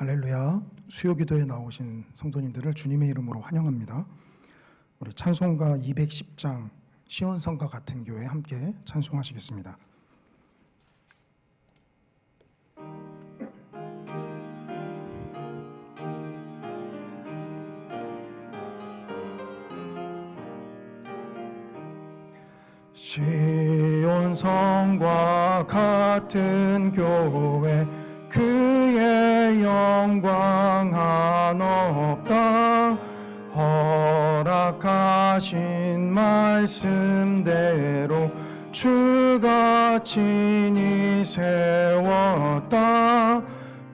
할렐루야. 수요기도에 나오신 성도님들을 주님의 이름으로 환영합니다. 우리 찬송가 210장 시온성과 같은 교회 함께 찬송하시겠습니다. 시온성과 같은 교회 그의 영광 한없다. 허락하신 말씀대로 주가 친히 세웠다.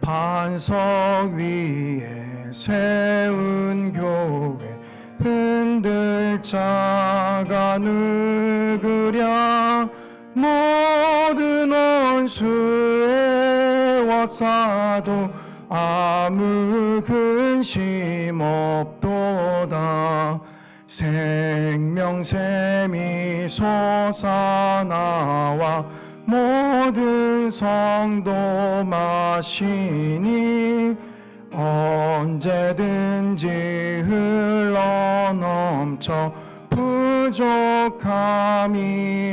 반석 위에 세운 교회 흔들 자가 누구랴. 모든 원수의 워사도 아무 근심 없도다. 생명샘이 솟아나와 모든 성도 마시니 언제든지 흘러넘쳐 부족함이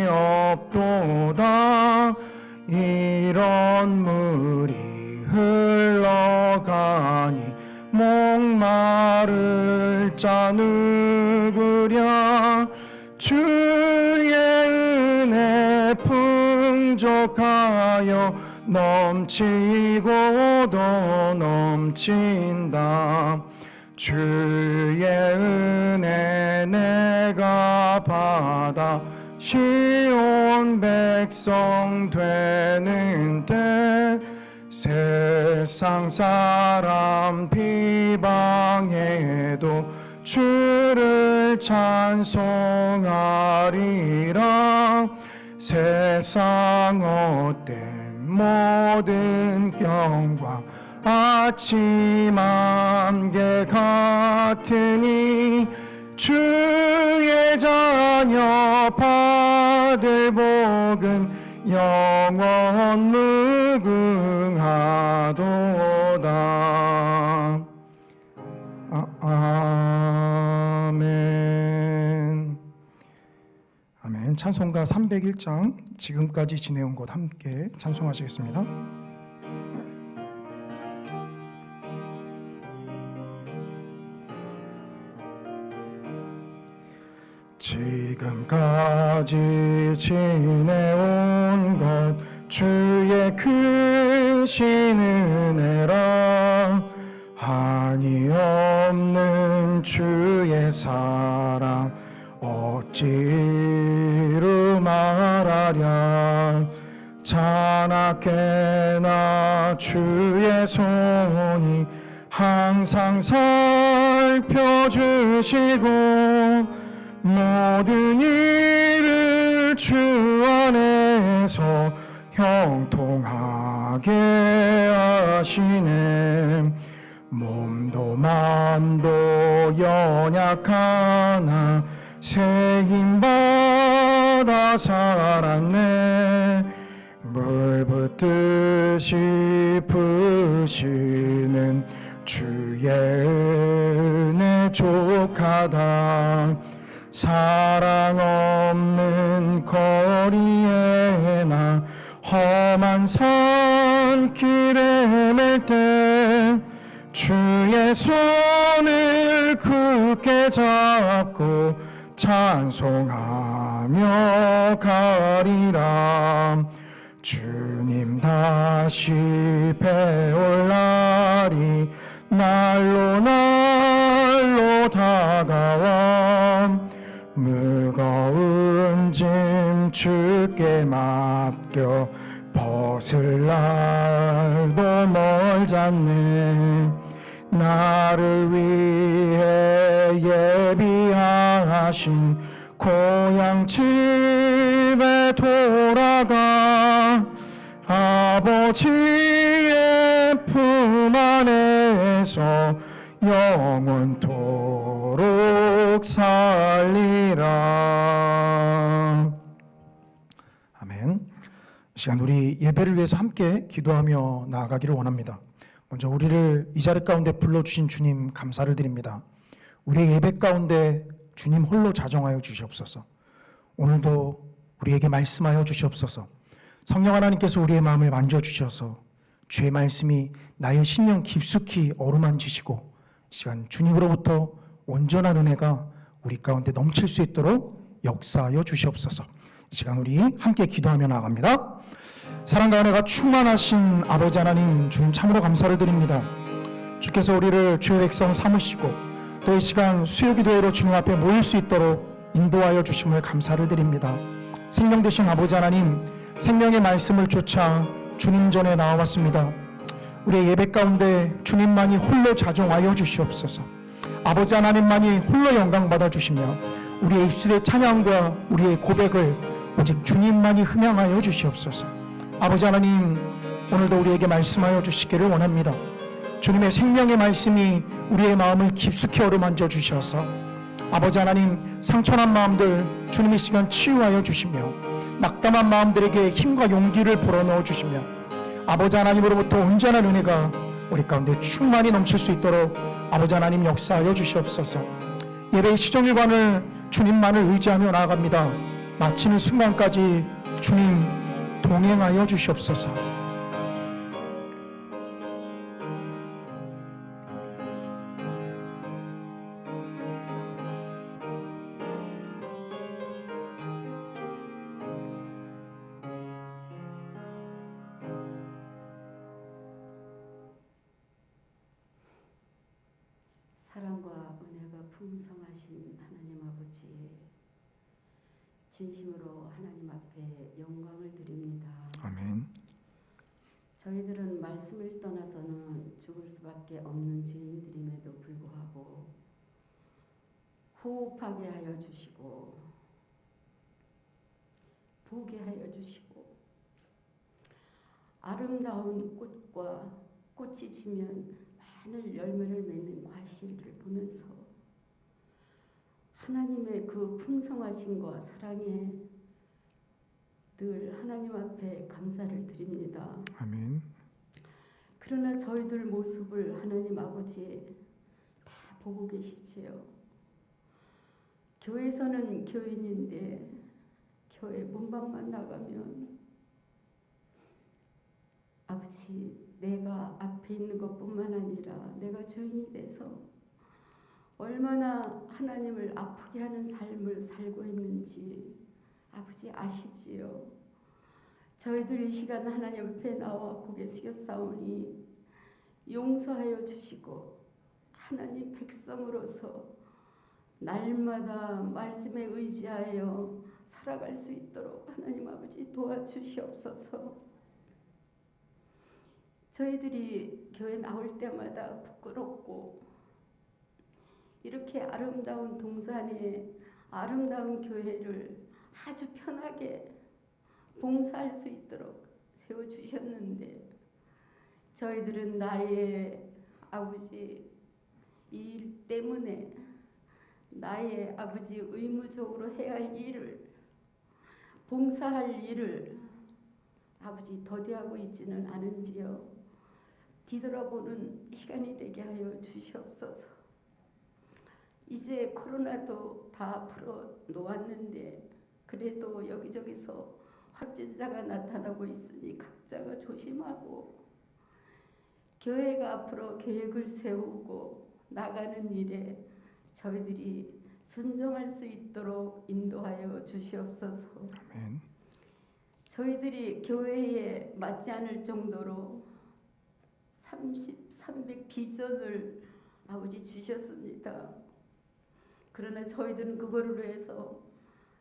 없도다. 이런 물이 흘러가니 목마를 자 누구랴. 주의 은혜 풍족하여 넘치고도 넘친다. 주의 은혜 내가 받아 시온 백성 되는 때 세상 사람 비방해도 주를 찬송하리라. 세상 헛된 모든 영광 아침 안개 같으니 주의 자녀 받을 복은 영원 무궁하도다. 아멘. 아멘. 찬송가 301장 지금까지 지내온 곳 함께 찬송하시겠습니다. 지금까지 지내온 것 주의 크신 은혜라. 한이 없는 주의 사랑 어찌로 말하랴. 자나깨나 주의 손이 항상 살펴주시고 모든 일을 주 안에서 형통하게 하시네. 몸도 맘도 연약하나 새 힘받아 살았네. 물 붓듯이 부시는 주의 은혜 족하다. 사랑 없는 거리에 나 험한 산길에 맬 때 주의 손을 굳게 잡고 찬송하며 가리라. 주님 다시 배올 날이 날로 날로 다가와 무거운 짐 주께 맡겨 벗을 날도 멀잖네. 나를 위해 예비하신 고향 집에 돌아가 아버지의 품 안에서 영원토록 살리라. 아멘. 이 시간 우리 예배를 위해서 함께 기도하며 나아가기를 원합니다. 먼저 우리를 이 자리 가운데 불러주신 주님 감사를 드립니다. 우리의 예배 가운데 주님 홀로 자정하여 주시옵소서. 오늘도 우리에게 말씀하여 주시옵소서. 성령 하나님께서 우리의 마음을 만져주셔서 주의 말씀이 나의 심령 깊숙이 어루만지시고 이 시간 주님으로부터 온전한 은혜가 우리 가운데 넘칠 수 있도록 역사하여 주시옵소서. 이 시간 우리 함께 기도하며 나아갑니다. 사랑과 은혜가 충만하신 아버지 하나님, 주님 참으로 감사를 드립니다. 주께서 우리를 주의 백성 삼으시고 또 이 시간 수요기도회로 주님 앞에 모일 수 있도록 인도하여 주심을 감사를 드립니다. 생명 되신 아버지 하나님, 생명의 말씀을 쫓아 주님 전에 나와왔습니다. 우리의 예배 가운데 주님만이 홀로 자정하여 주시옵소서. 아버지 하나님만이 홀로 영광 받아 주시며 우리의 입술의 찬양과 우리의 고백을 오직 주님만이 흠양하여 주시옵소서. 아버지 하나님, 오늘도 우리에게 말씀하여 주시기를 원합니다. 주님의 생명의 말씀이 우리의 마음을 깊숙이 어루만져 주셔서 아버지 하나님, 상처난 마음들 주님 이 시간 치유하여 주시며 낙담한 마음들에게 힘과 용기를 불어넣어 주시며 아버지 하나님으로부터 온전한 은혜가 우리 가운데 충만히 넘칠 수 있도록 아버지 하나님 역사하여 주시옵소서. 예배의 시정일관을 주님만을 의지하며 나아갑니다. 마치는 순간까지 주님 동행하여 주시옵소서. 사랑과 은혜가 풍성하신 하나님 아버지, 진심으로 하나님 앞에 영광을 드립니다. 아멘. 저희들은 말씀을 떠나서는 죽을 수밖에 없는 죄인들임에도 불구하고 호흡하게 하여 주시고 보게 하여 주시고 아름다운 꽃과 꽃이 지면 많은 열매를 맺는 과실을 보면서 하나님의 그 풍성하심과 사랑에 늘 하나님 앞에 감사를 드립니다. 아멘. 그러나 저희들 모습을 하나님 아버지 다 보고 계시지요. 교회에서는 교인인데 교회 문밖만 나가면 아버지, 내가 앞에 있는 것뿐만 아니라 내가 주인이 돼서 얼마나 하나님을 아프게 하는 삶을 살고 있는지 아버지 아시지요. 저희들 이 시간 하나님 앞에 나와 고개 숙여 싸우니 용서하여 주시고 하나님 백성으로서 날마다 말씀에 의지하여 살아갈 수 있도록 하나님 아버지 도와주시옵소서. 저희들이 교회 나올 때마다 부끄럽고 이렇게 아름다운 동산에 아름다운 교회를 아주 편하게 봉사할 수 있도록 세워주셨는데 저희들은 나의 아버지 이 일 때문에 나의 아버지 의무적으로 해야 할 일을 봉사할 일을 아버지 더디하고 있지는 않은지요. 뒤돌아보는 시간이 되게 하여 주시옵소서. 이제 코로나도 다 풀어 놓았는데 그래도 여기저기서 확진자가 나타나고 있으니 각자가 조심하고 교회가 앞으로 계획을 세우고 나가는 일에 저희들이 순종할 수 있도록 인도하여 주시옵소서. 아멘. 저희들이 교회에 맞지 않을 정도로 300 비전을 아버지 주셨습니다. 그러나 저희들은 그거를 위해서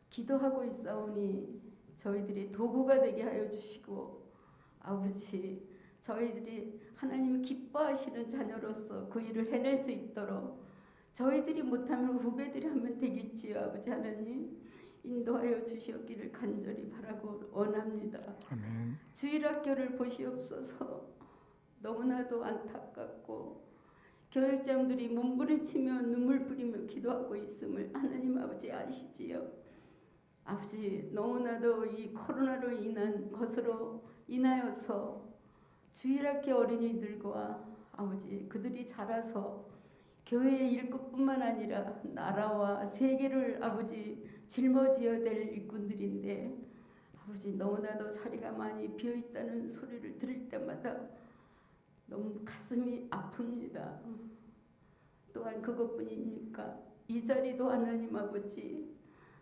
기도하고 있사오니 저희들이 도구가 되게 하여 주시고 아버지, 저희들이 하나님이 기뻐하시는 자녀로서 그 일을 해낼 수 있도록 저희들이 못하면 후배들이 하면 되겠지요. 아버지 하나님 인도하여 주시옵기를 간절히 바라고 원합니다. 아멘. 주일학교를 보시옵소서. 너무나도 안타깝고 교육장들이 몸부림치며 눈물 뿌리며 기도하고 있음을 하나님 아버지 아시지요. 아버지, 너무나도 이 코로나로 인한 것으로 인하여서 주일학교 어린이들과 아버지 그들이 자라서 교회의 일꾼뿐만 아니라 나라와 세계를 아버지 짊어지어야 될 일꾼들인데 아버지 너무나도 자리가 많이 비어있다는 소리를 들을 때마다 너무 가슴이 아픕니다. 또한 그것뿐입니까? 이 자리도 하나님 아버지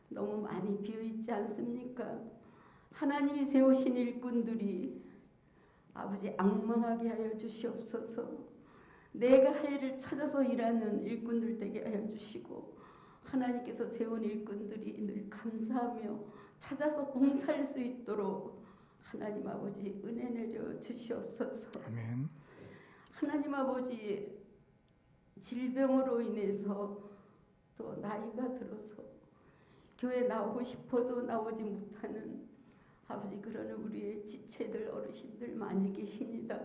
너무 많이 비어있지 않습니까? 하나님이 세우신 일꾼들이 아버지 악망하게 하여 주시옵소서. 내가 할 일을 찾아서 일하는 일꾼들 되게 하여 주시고 하나님께서 세운 일꾼들이 늘 감사하며 찾아서 봉사할 수 있도록 하나님 아버지 은혜 내려 주시옵소서. 아멘. 하나님 아버지 질병으로 인해서 또 나이가 들어서 교회 나오고 싶어도 나오지 못하는 아버지 그러는 우리의 지체들 어르신들 많이 계십니다.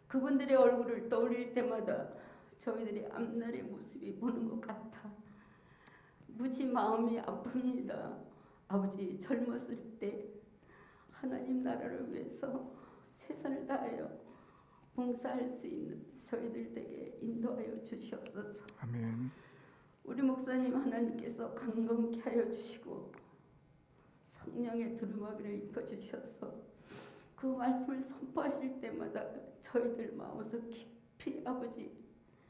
그분들의 얼굴을 떠올릴 때마다 저희들이 앞날의 모습이 보는 것 같아 무지 마음이 아픕니다. 아버지 젊었을 때 하나님 나라를 위해서 최선을 다하여 봉사할 수 있는 저희들 되게 인도하여 주시옵소서. 아멘. 우리 목사님 하나님께서 강건케 하여 주시고 성령의 두루마기를 입혀주셔서 그 말씀을 선포하실 때마다 저희들 마음에서 깊이 아버지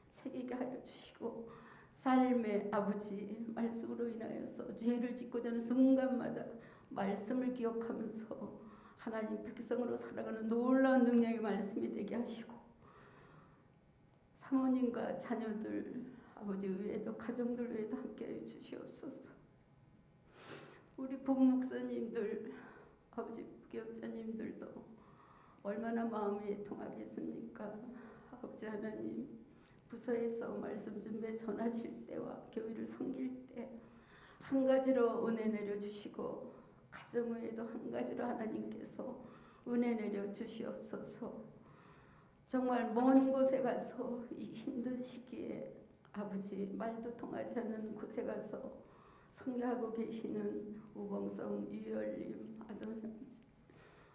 새기게 하여 주시고 삶의 아버지 말씀으로 인하여서 죄를 짓고자 하는 순간마다 말씀을 기억하면서 하나님 백성으로 살아가는 놀라운 능력의 말씀이 되게 하시고 사모님과 자녀들 아버지 외에도 가정들 외에도 함께해 주시옵소서. 우리 부부 목사님들 아버지 부교육자님들도 얼마나 마음이 통하겠습니까? 아버지 하나님 부서에서 말씀 준비해 전하실 때와 교회를 섬길 때 한 가지로 은혜 내려주시고 가정 외에도 한 가지로 하나님께서 은혜 내려 주시옵소서. 정말 먼 곳에 가서 이 힘든 시기에 아버지 말도 통하지 않는 곳에 가서 선교하고 계시는 우봉성, 유열님,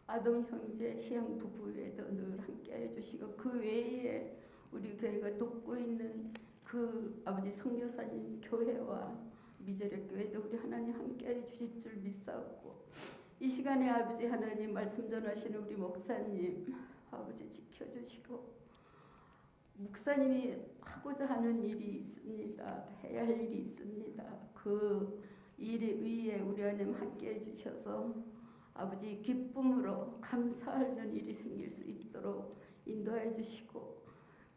아동 형제, 희영 부부 외에도 늘 함께해 주시고 그 외에 우리 교회가 돕고 있는 그 아버지 선교사님 교회와 미제력 교회도 우리 하나님 함께해 주실 줄 믿사옵고 이 시간에 아버지 하나님 말씀 전하시는 우리 목사님 아버지 지켜주시고 목사님이 하고자 하는 일이 있습니다. 해야 할 일이 있습니다. 그 일 위에 우리 하나님 함께해 주셔서 아버지 기쁨으로 감사하는 일이 생길 수 있도록 인도해 주시고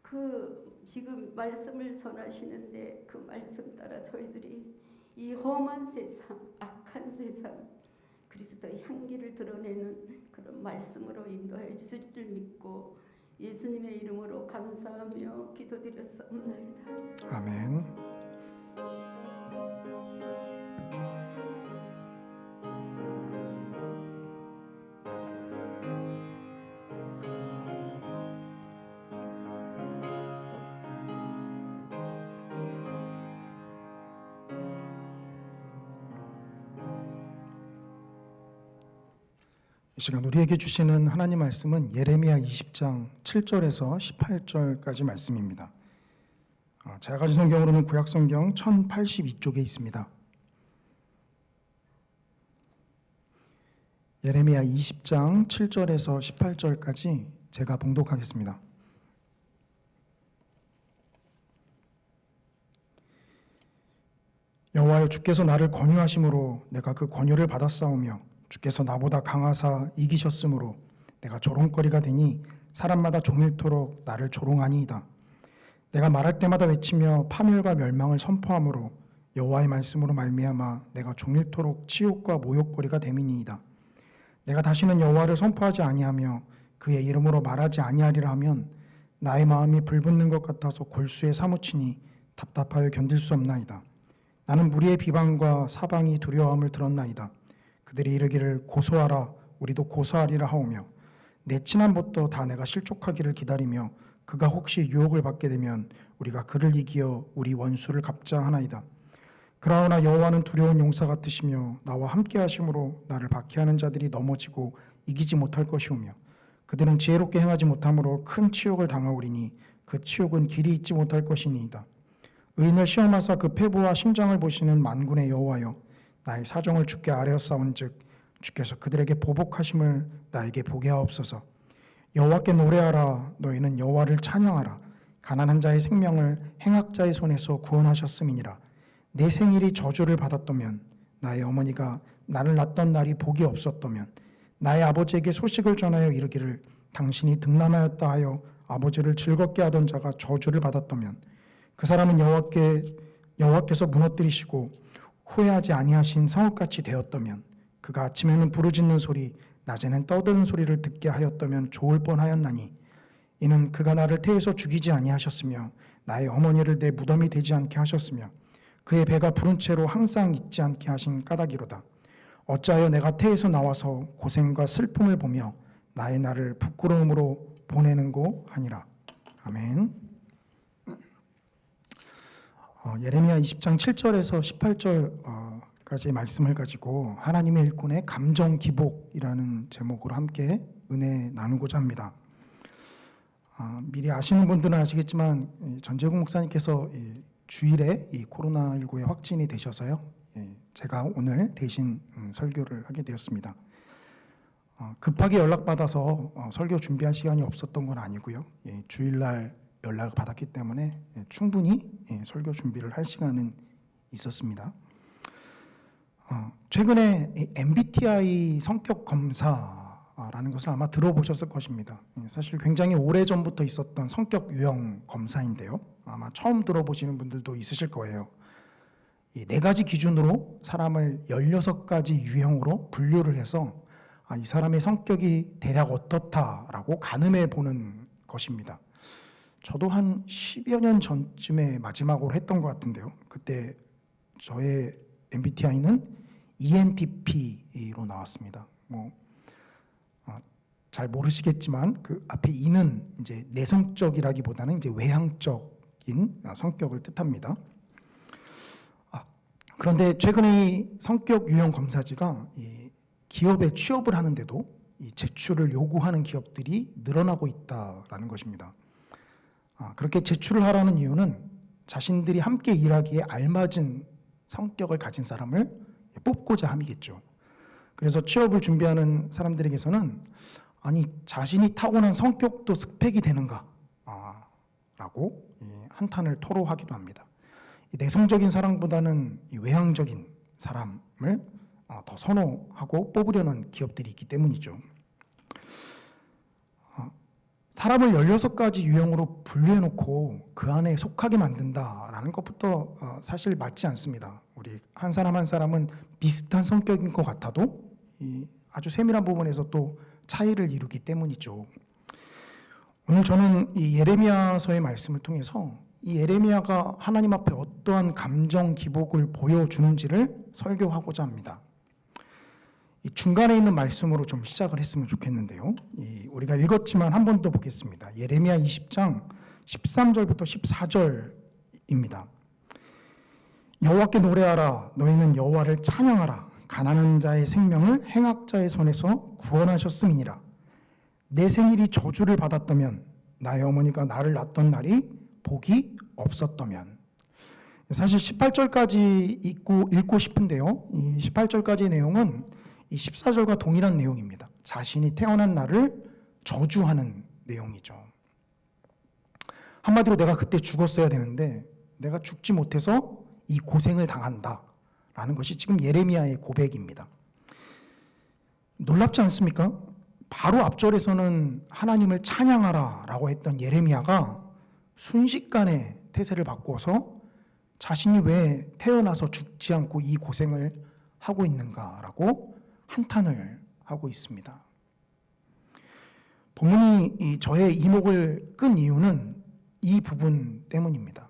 그 지금 말씀을 전하시는데 그 말씀 따라 저희들이 이 험한 세상, 악한 세상 그리스도의 향기를 드러내는 그런 말씀으로 인도해 주실 줄 믿고 예수님의 이름으로 감사하며 기도드렸사옵나이다. 아멘. 이 시간 우리에게 주시는 하나님 말씀은 예레미야 20장 7절에서 18절까지 말씀입니다. 제가 가진 성경으로는 구약 성경 1082쪽에 있습니다. 예레미야 20장 7절에서 18절까지 제가 봉독하겠습니다. 여호와여 주께서 나를 권유하심으로 내가 그 권유를 받았사오며 주께서 나보다 강하사 이기셨으므로 내가 조롱거리가 되니 사람마다 종일토록 나를 조롱하니이다. 내가 말할 때마다 외치며 파멸과 멸망을 선포함으로 여호와의 말씀으로 말미암아 내가 종일토록 치욕과 모욕거리가 됨이니이다. 내가 다시는 여호와를 선포하지 아니하며 그의 이름으로 말하지 아니하리라 하면 나의 마음이 불붙는 것 같아서 골수에 사무치니 답답하여 견딜 수 없나이다. 나는 무리의 비방과 사방이 두려움을 들었나이다. 그들이 이르기를 고소하라 우리도 고소하리라 하오며 내 친한 벗도 다 내가 실족하기를 기다리며 그가 혹시 유혹을 받게 되면 우리가 그를 이기어 우리 원수를 갚자 하나이다. 그러나 여호와는 두려운 용사 같으시며 나와 함께 하심으로 나를 박해하는 자들이 넘어지고 이기지 못할 것이오며 그들은 지혜롭게 행하지 못함으로 큰 치욕을 당하오리니 그 치욕은 길이 있지 못할 것이니이다. 의인을 시험하사 그 패부와 심장을 보시는 만군의 여호와여, 나의 사정을 주께 아뢰었사온즉 주께서 그들에게 보복하심을 나에게 보게 하옵소서. 여호와께 노래하라. 너희는 여호와를 찬양하라. 가난한 자의 생명을 행악자의 손에서 구원하셨음이니라. 내 생일이 저주를 받았다면, 나의 어머니가 나를 낳던 날이 복이 없었다면, 나의 아버지에게 소식을 전하여 이르기를 당신이 등남하였다 하여 아버지를 즐겁게 하던 자가 저주를 받았다면, 그 사람은 여호와께서 무너뜨리시고 후회하지 아니하신 성읍같이 되었다면, 그가 아침에는 부르짖는 소리, 낮에는 떠드는 소리를 듣게 하였다면 좋을 뻔하였나니, 이는 그가 나를 태에서 죽이지 아니하셨으며 나의 어머니를 내 무덤이 되지 않게 하셨으며 그의 배가 부른 채로 항상 잊지 않게 하신 까닭이로다. 어찌하여 내가 태에서 나와서 고생과 슬픔을 보며 나의 날을 부끄러움으로 보내는고 하니라. 아멘. 예레미야 20장 7절에서 18절까지의 말씀을 가지고 하나님의 일꾼의 감정 기복이라는 제목으로 함께 은혜 나누고자 합니다. 미리 아시는 분들은 아시겠지만 전재국 목사님께서 주일에 이 코로나19에 확진이 되셔서요, 제가 오늘 대신 설교를 하게 되었습니다. 급하게 연락받아서 설교 준비할 시간이 없었던 건 아니고요, 주일날 연락을 받았기 때문에 충분히 설교 준비를 할 시간은 있었습니다. 최근에 MBTI 성격 검사라는 것을 아마 들어보셨을 것입니다. 사실 굉장히 오래전부터 있었던 성격 유형 검사인데요, 아마 처음 들어보시는 분들도 있으실 거예요. 이 4가지 기준으로 사람을 16가지 유형으로 분류를 해서 이 사람의 성격이 대략 어떻다라고 가늠해 보는 것입니다. 저도 한 10여 년 전쯤에 마지막으로 했던 것 같은데요, 그때 저의 MBTI는 ENTP로 나왔습니다. 잘 모르시겠지만 그 앞에 E는 이제 내성적이라기보다는 이제 외향적인 성격을 뜻합니다. 그런데 최근에 이 성격 유형 검사지가 이 기업에 취업을 하는데도 이 제출을 요구하는 기업들이 늘어나고 있다라는 것입니다. 그렇게 제출을 하라는 이유는 자신들이 함께 일하기에 알맞은 성격을 가진 사람을 뽑고자 함이겠죠. 그래서 취업을 준비하는 사람들에게서는 아니 자신이 타고난 성격도 스펙이 되는가? 라고 한탄을 토로하기도 합니다. 내성적인 사람보다는 외향적인 사람을 더 선호하고 뽑으려는 기업들이 있기 때문이죠. 사람을 16가지 유형으로 분류해놓고 그 안에 속하게 만든다라는 것부터 사실 맞지 않습니다. 우리 한 사람 한 사람은 비슷한 성격인 것 같아도 이 아주 세밀한 부분에서 또 차이를 이루기 때문이죠. 오늘 저는 이 예레미야서의 말씀을 통해서 이 예레미야가 하나님 앞에 어떠한 감정 기복을 보여주는지를 설교하고자 합니다. 이 중간에 있는 말씀으로 좀 시작을 했으면 좋겠는데요, 우리가 읽었지만 한 번 더 보겠습니다. 예레미야 20장 13절부터 14절입니다. 여호와께 노래하라. 너희는 여호와를 찬양하라. 가난한 자의 생명을 행악자의 손에서 구원하셨음이니라. 내 생일이 저주를 받았다면, 나의 어머니가 나를 낳던 날이 복이 없었다면. 사실 18절까지 읽고 싶은데요, 이 18절까지의 내용은 이 14절과 동일한 내용입니다. 자신이 태어난 날을 저주하는 내용이죠. 한마디로 내가 그때 죽었어야 되는데 내가 죽지 못해서 이 고생을 당한다라는 것이 지금 예레미야의 고백입니다. 놀랍지 않습니까? 바로 앞절에서는 하나님을 찬양하라라고 했던 예레미야가 순식간에 태세를 바꿔서 자신이 왜 태어나서 죽지 않고 이 고생을 하고 있는가라고 한탄을 하고 있습니다. 본문이 저의 이목을 끈 이유는 이 부분 때문입니다.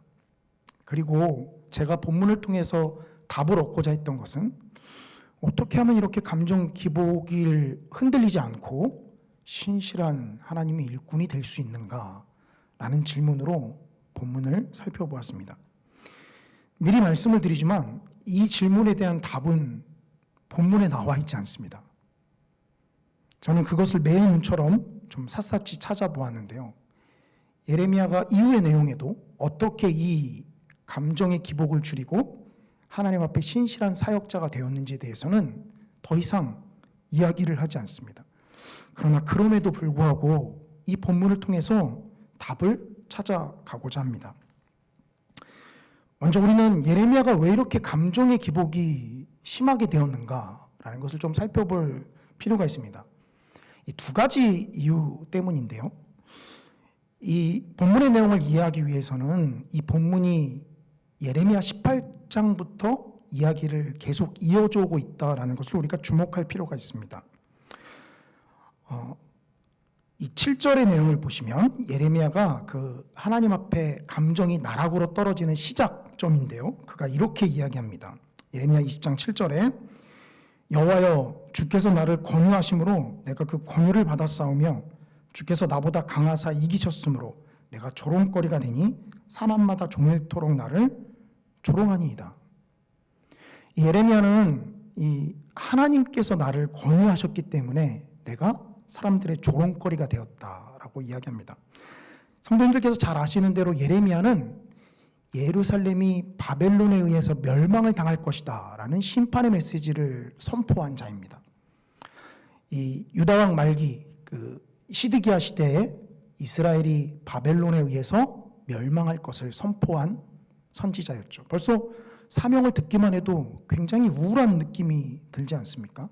그리고 제가 본문을 통해서 답을 얻고자 했던 것은 어떻게 하면 이렇게 감정 기복이 흔들리지 않고 신실한 하나님의 일꾼이 될 수 있는가라는 질문으로 본문을 살펴보았습니다. 미리 말씀을 드리지만 이 질문에 대한 답은 본문에 나와 있지 않습니다. 저는 그것을 매의 눈처럼 좀 샅샅이 찾아보았는데요. 예레미야가 이후의 내용에도 어떻게 이 감정의 기복을 줄이고 하나님 앞에 신실한 사역자가 되었는지에 대해서는 더 이상 이야기를 하지 않습니다. 그러나 그럼에도 불구하고 이 본문을 통해서 답을 찾아가고자 합니다. 먼저 우리는 예레미야가 왜 이렇게 감정의 기복이 심하게 되었는가라는 것을 좀 살펴볼 필요가 있습니다. 이 두 가지 이유 때문인데요. 이 본문의 내용을 이해하기 위해서는 이 본문이 예레미야 18장부터 이야기를 계속 이어져 오고 있다라는 것을 우리가 주목할 필요가 있습니다. 이 7절의 내용을 보시면 예레미야가 그 하나님 앞에 감정이 나락으로 떨어지는 시작점인데요. 그가 이렇게 이야기합니다. 예레미야 20장 7절에 여호와여 주께서 나를 권유하심으로 내가 그 권유를 받아 싸우며 주께서 나보다 강하사 이기셨으므로 내가 조롱거리가 되니 사람마다 종일토록 나를 조롱하니이다. 이 예레미야는 이 하나님께서 나를 권유하셨기 때문에 내가 사람들의 조롱거리가 되었다라고 이야기합니다. 성도님들께서 잘 아시는 대로 예레미야는 예루살렘이 바벨론에 의해서 멸망을 당할 것이다 라는 심판의 메시지를 선포한 자입니다. 이 유다왕 말기 그 시드기야 시대에 이스라엘이 바벨론에 의해서 멸망할 것을 선포한 선지자였죠. 벌써 사명을 듣기만 해도 굉장히 우울한 느낌이 들지 않습니까?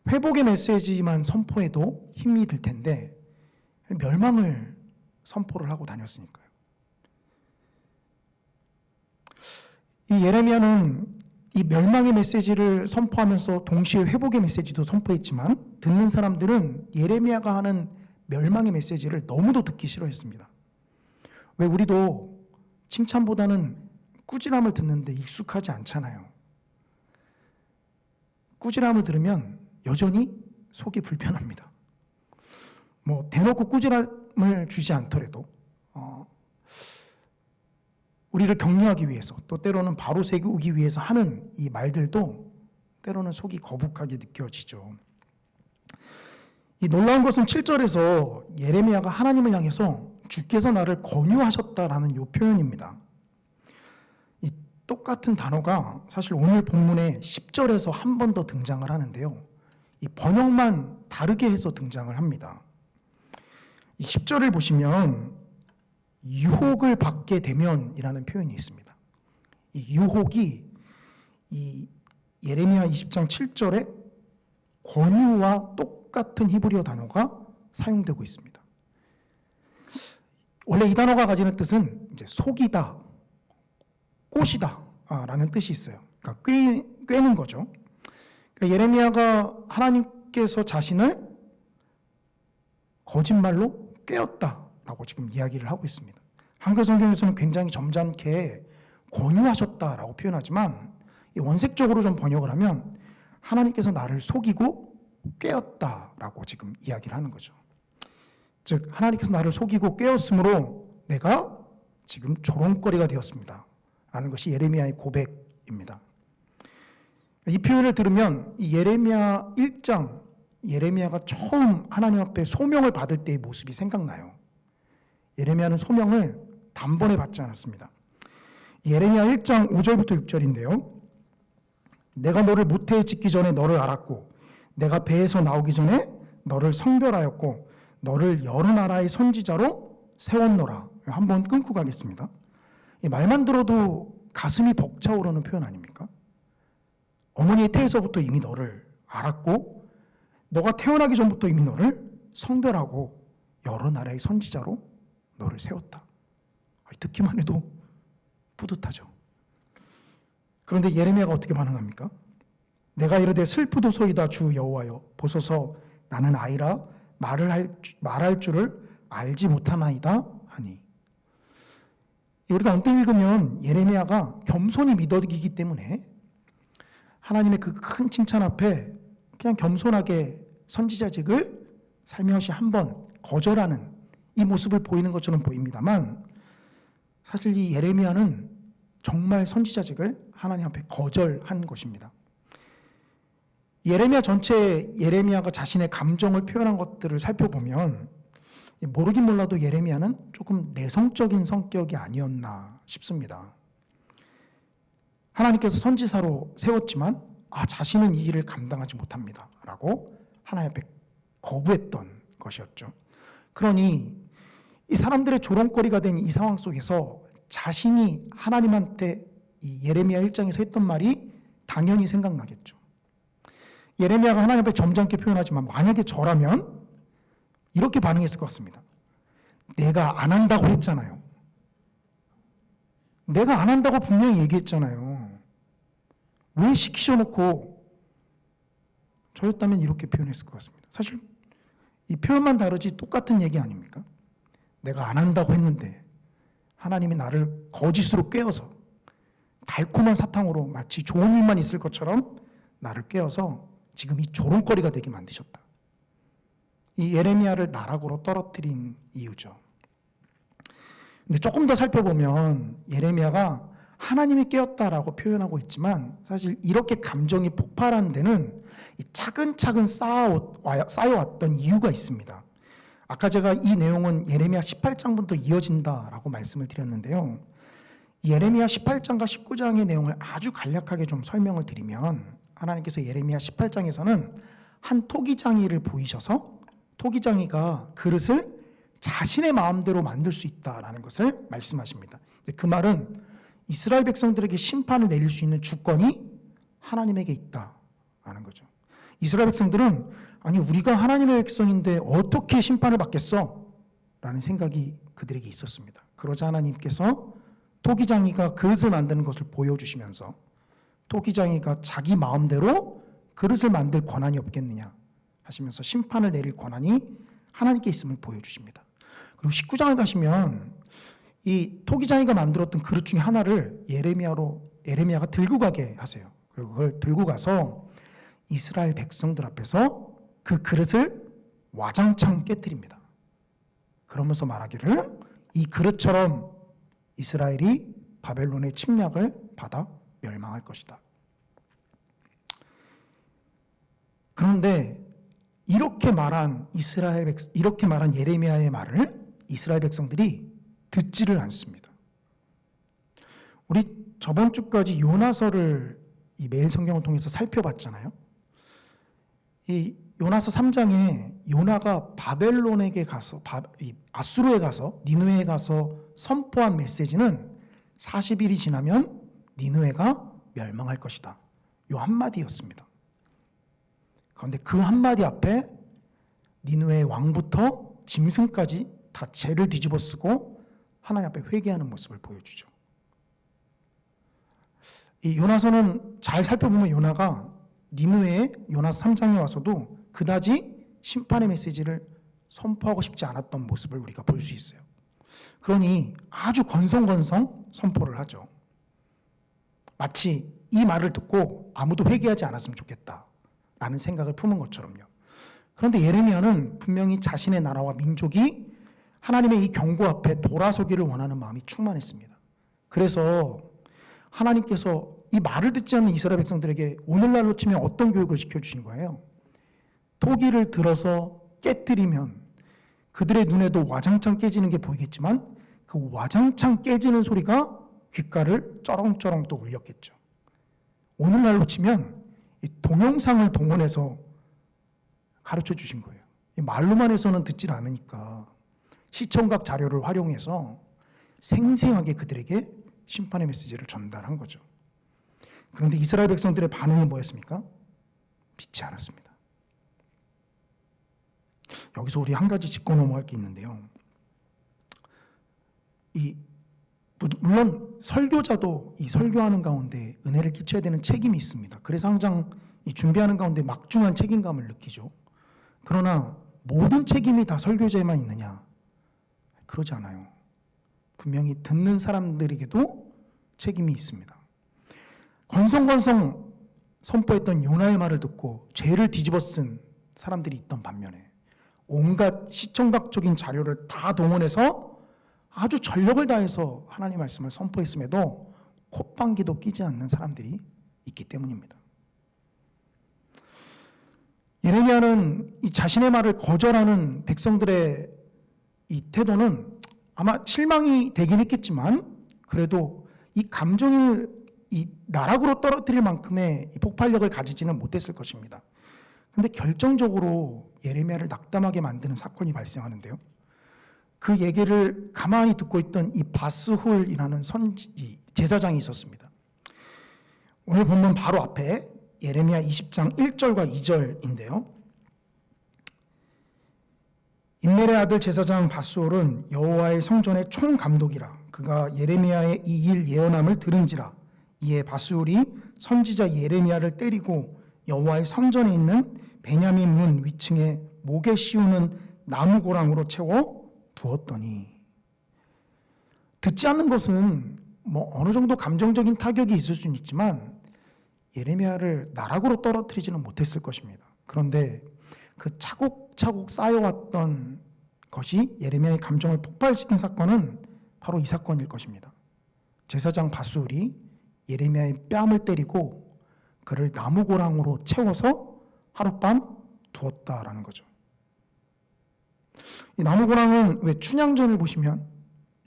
회복의 메시지만 선포해도 힘이 들 텐데 멸망을 선포를 하고 다녔으니까요. 이 예레미야는 이 멸망의 메시지를 선포하면서 동시에 회복의 메시지도 선포했지만 듣는 사람들은 예레미야가 하는 멸망의 메시지를 너무도 듣기 싫어했습니다. 왜 우리도 칭찬보다는 꾸지람을 듣는데 익숙하지 않잖아요. 꾸지람을 들으면 여전히 속이 불편합니다. 뭐 대놓고 꾸지람을 주지 않더라도 우리를 격려하기 위해서 또 때로는 바로 세우기 위해서 하는 이 말들도 때로는 속이 거북하게 느껴지죠. 이 놀라운 것은 7절에서 예레미야가 하나님을 향해서 주께서 나를 권유하셨다라는 이 표현입니다. 이 똑같은 단어가 사실 오늘 본문의 10절에서 한 번 더 등장을 하는데요. 이 번역만 다르게 해서 등장을 합니다. 이 10절을 보시면 유혹을 받게 되면이라는 표현이 있습니다. 이 유혹이 이 예레미야 20장 7절에 권유와 똑같은 히브리어 단어가 사용되고 있습니다. 원래 이 단어가 가지는 뜻은 이제 속이다, 꼬시다 라는 뜻이 있어요. 그러니까 꿰는 거죠. 그러니까 예레미야가 하나님께서 자신을 거짓말로 꿰었다라고 지금 이야기를 하고 있습니다. 한글 성경에서는 굉장히 점잖게 권유하셨다라고 표현하지만 원색적으로 좀 번역을 하면 하나님께서 나를 속이고 꿰었다라고 지금 이야기를 하는 거죠. 즉 하나님께서 나를 속이고 꿰었으므로 내가 지금 조롱거리가 되었습니다 라는 것이 예레미야의 고백입니다. 이 표현을 들으면 이 예레미야 1장 예레미야가 처음 하나님 앞에 소명을 받을 때의 모습이 생각나요. 예레미야는 소명을 단번에 받지 않았습니다. 예레미야 1장 5절부터 6절인데요. 내가 너를 모태에 짓기 전에 너를 알았고 내가 배에서 나오기 전에 너를 성별하였고 너를 여러 나라의 선지자로 세웠노라. 한번 끊고 가겠습니다. 이 말만 들어도 가슴이 벅차오르는 표현 아닙니까? 어머니의 태에서부터 이미 너를 알았고 너가 태어나기 전부터 이미 너를 성별하고 여러 나라의 선지자로 너를 세웠다. 듣기만 해도 뿌듯하죠. 그런데 예레미야가 어떻게 반응합니까? 내가 이르되 슬프도소이다 주 여호와여 보소서 나는 아이라 말할 줄을 알지 못하나이다 하니. 우리가 언뜻 읽으면 예레미야가 겸손히 미덕이기 때문에 하나님의 그 큰 칭찬 앞에 그냥 겸손하게 선지자직을 살며시 한번 거절하는 이 모습을 보이는 것처럼 보입니다만 사실 이 예레미야는 정말 선지자직을 하나님 앞에 거절한 것입니다. 예레미야 전체 예레미야가 자신의 감정을 표현한 것들을 살펴보면 모르긴 몰라도 예레미야는 조금 내성적인 성격이 아니었나 싶습니다. 하나님께서 선지자로 세웠지만 자신은 이 일을 감당하지 못합니다 라고 하나님 앞에 거부했던 것이었죠. 그러니 이 사람들의 조롱거리가 된 이 상황 속에서 자신이 하나님한테 이 예레미야 1장에서 했던 말이 당연히 생각나겠죠. 예레미야가 하나님 앞에 점잖게 표현하지만 만약에 저라면 이렇게 반응했을 것 같습니다. 내가 안 한다고 했잖아요. 내가 안 한다고 분명히 얘기했잖아요. 왜 시키셔놓고, 저였다면 이렇게 표현했을 것 같습니다. 사실 이 표현만 다르지 똑같은 얘기 아닙니까? 내가 안 한다고 했는데 하나님이 나를 거짓으로 꿰어서 달콤한 사탕으로 마치 좋은 일만 있을 것처럼 나를 꿰어서 지금 이 조롱거리가 되게 만드셨다. 이 예레미야를 나락으로 떨어뜨린 이유죠. 근데 조금 더 살펴보면 예레미야가 하나님이 깨었다라고 표현하고 있지만 사실 이렇게 감정이 폭발한 데는 차근차근 쌓여왔던 이유가 있습니다. 아까 제가 이 내용은 예레미야 18장부터 이어진다라고 말씀을 드렸는데요. 예레미야 18장과 19장의 내용을 아주 간략하게 좀 설명을 드리면 하나님께서 예레미야 18장에서는 한 토기장이를 보이셔서 토기장이가 그릇을 자신의 마음대로 만들 수 있다라는 것을 말씀하십니다. 그 말은 이스라엘 백성들에게 심판을 내릴 수 있는 주권이 하나님에게 있다라는 거죠. 이스라엘 백성들은 아니 우리가 하나님의 백성인데 어떻게 심판을 받겠어? 라는 생각이 그들에게 있었습니다. 그러자 하나님께서 토기장이가 그릇을 만드는 것을 보여주시면서 토기장이가 자기 마음대로 그릇을 만들 권한이 없겠느냐 하시면서 심판을 내릴 권한이 하나님께 있음을 보여주십니다. 그리고 19장을 가시면 이 토기장이가 만들었던 그릇 중에 하나를 예레미야가 들고 가게 하세요. 그리고 그걸 들고 가서 이스라엘 백성들 앞에서 그 그릇을 와장창 깨뜨립니다. 그러면서 말하기를 이 그릇처럼 이스라엘이 바벨론의 침략을 받아 멸망할 것이다. 그런데 이렇게 말한 예레미야의 말을 이스라엘 백성들이 듣지를 않습니다. 우리 저번 주까지 요나서를 이 매일 성경을 통해서 살펴봤잖아요. 이 요나서 3장에 요나가 바벨론에게 가서 아수르에 가서 니느웨에 가서 선포한 메시지는 40일이 지나면 니느웨가 멸망할 것이다. 요 한마디였습니다. 그런데 그 한마디 앞에 니느웨의 왕부터 짐승까지 다 죄를 뒤집어 쓰고 하나님 앞에 회개하는 모습을 보여주죠. 이 요나서는 잘 살펴보면 요나가 니느웨의 요나서 3장에 와서도 그다지 심판의 메시지를 선포하고 싶지 않았던 모습을 우리가 볼 수 있어요. 그러니 아주 건성건성 선포를 하죠. 마치 이 말을 듣고 아무도 회개하지 않았으면 좋겠다라는 생각을 품은 것처럼요. 그런데 예레미야는 분명히 자신의 나라와 민족이 하나님의 이 경고 앞에 돌아서기를 원하는 마음이 충만했습니다. 그래서 하나님께서 이 말을 듣지 않는 이스라엘 백성들에게 오늘날로 치면 어떤 교육을 시켜주신 거예요? 토기를 들어서 깨뜨리면 그들의 눈에도 와장창 깨지는 게 보이겠지만 그 와장창 깨지는 소리가 귓가를 쩌렁쩌렁 또 울렸겠죠. 오늘날로 치면 이 동영상을 동원해서 가르쳐 주신 거예요. 이 말로만 해서는 듣질 않으니까 시청각 자료를 활용해서 생생하게 그들에게 심판의 메시지를 전달한 거죠. 그런데 이스라엘 백성들의 반응은 뭐였습니까? 믿지 않았습니다. 여기서 우리 한 가지 짚고 넘어갈 게 있는데요. 물론 설교자도 이 설교하는 가운데 은혜를 끼쳐야 되는 책임이 있습니다. 그래서 항상 이 준비하는 가운데 막중한 책임감을 느끼죠. 그러나 모든 책임이 다 설교자에만 있느냐? 그러지 않아요. 분명히 듣는 사람들에게도 책임이 있습니다. 건성건성 선포했던 요나의 말을 듣고 죄를 뒤집어 쓴 사람들이 있던 반면에 온갖 시청각적인 자료를 다 동원해서 아주 전력을 다해서 하나님의 말씀을 선포했음에도 콧방귀도 끼지 않는 사람들이 있기 때문입니다. 예레미야는 이 자신의 말을 거절하는 백성들의 이 태도는 아마 실망이 되긴 했겠지만 그래도 이 감정을 이 나락으로 떨어뜨릴 만큼의 이 폭발력을 가지지는 못했을 것입니다. 그런데 결정적으로 예레미야를 낙담하게 만드는 사건이 발생하는데요. 그 얘기를 가만히 듣고 있던 이 바스훌이라는 제사장이 있었습니다. 오늘 본문 바로 앞에 예레미야 20장 1절과 2절인데요. 임멜의 아들 제사장 바스홀은 여호와의 성전의 총감독이라. 그가 예레미야의 이 일 예언함을 들은지라. 이에 바스홀이 선지자 예레미야를 때리고 여호와의 성전에 있는 베냐민 문 위층에 목에 씌우는 나무 고랑으로 채워 두었더니. 듣지 않는 것은 뭐 어느 정도 감정적인 타격이 있을 수는 있지만 예레미야를 나락으로 떨어뜨리지는 못했을 것입니다. 그런데 그 차곡차곡 쌓여왔던 것이 예레미야의 감정을 폭발시킨 사건은 바로 이 사건일 것입니다. 제사장 바스울이 예레미야의 뺨을 때리고 그를 나무고랑으로 채워서 하룻밤 두었다라는 거죠. 이 나무고랑은 왜 춘향전을 보시면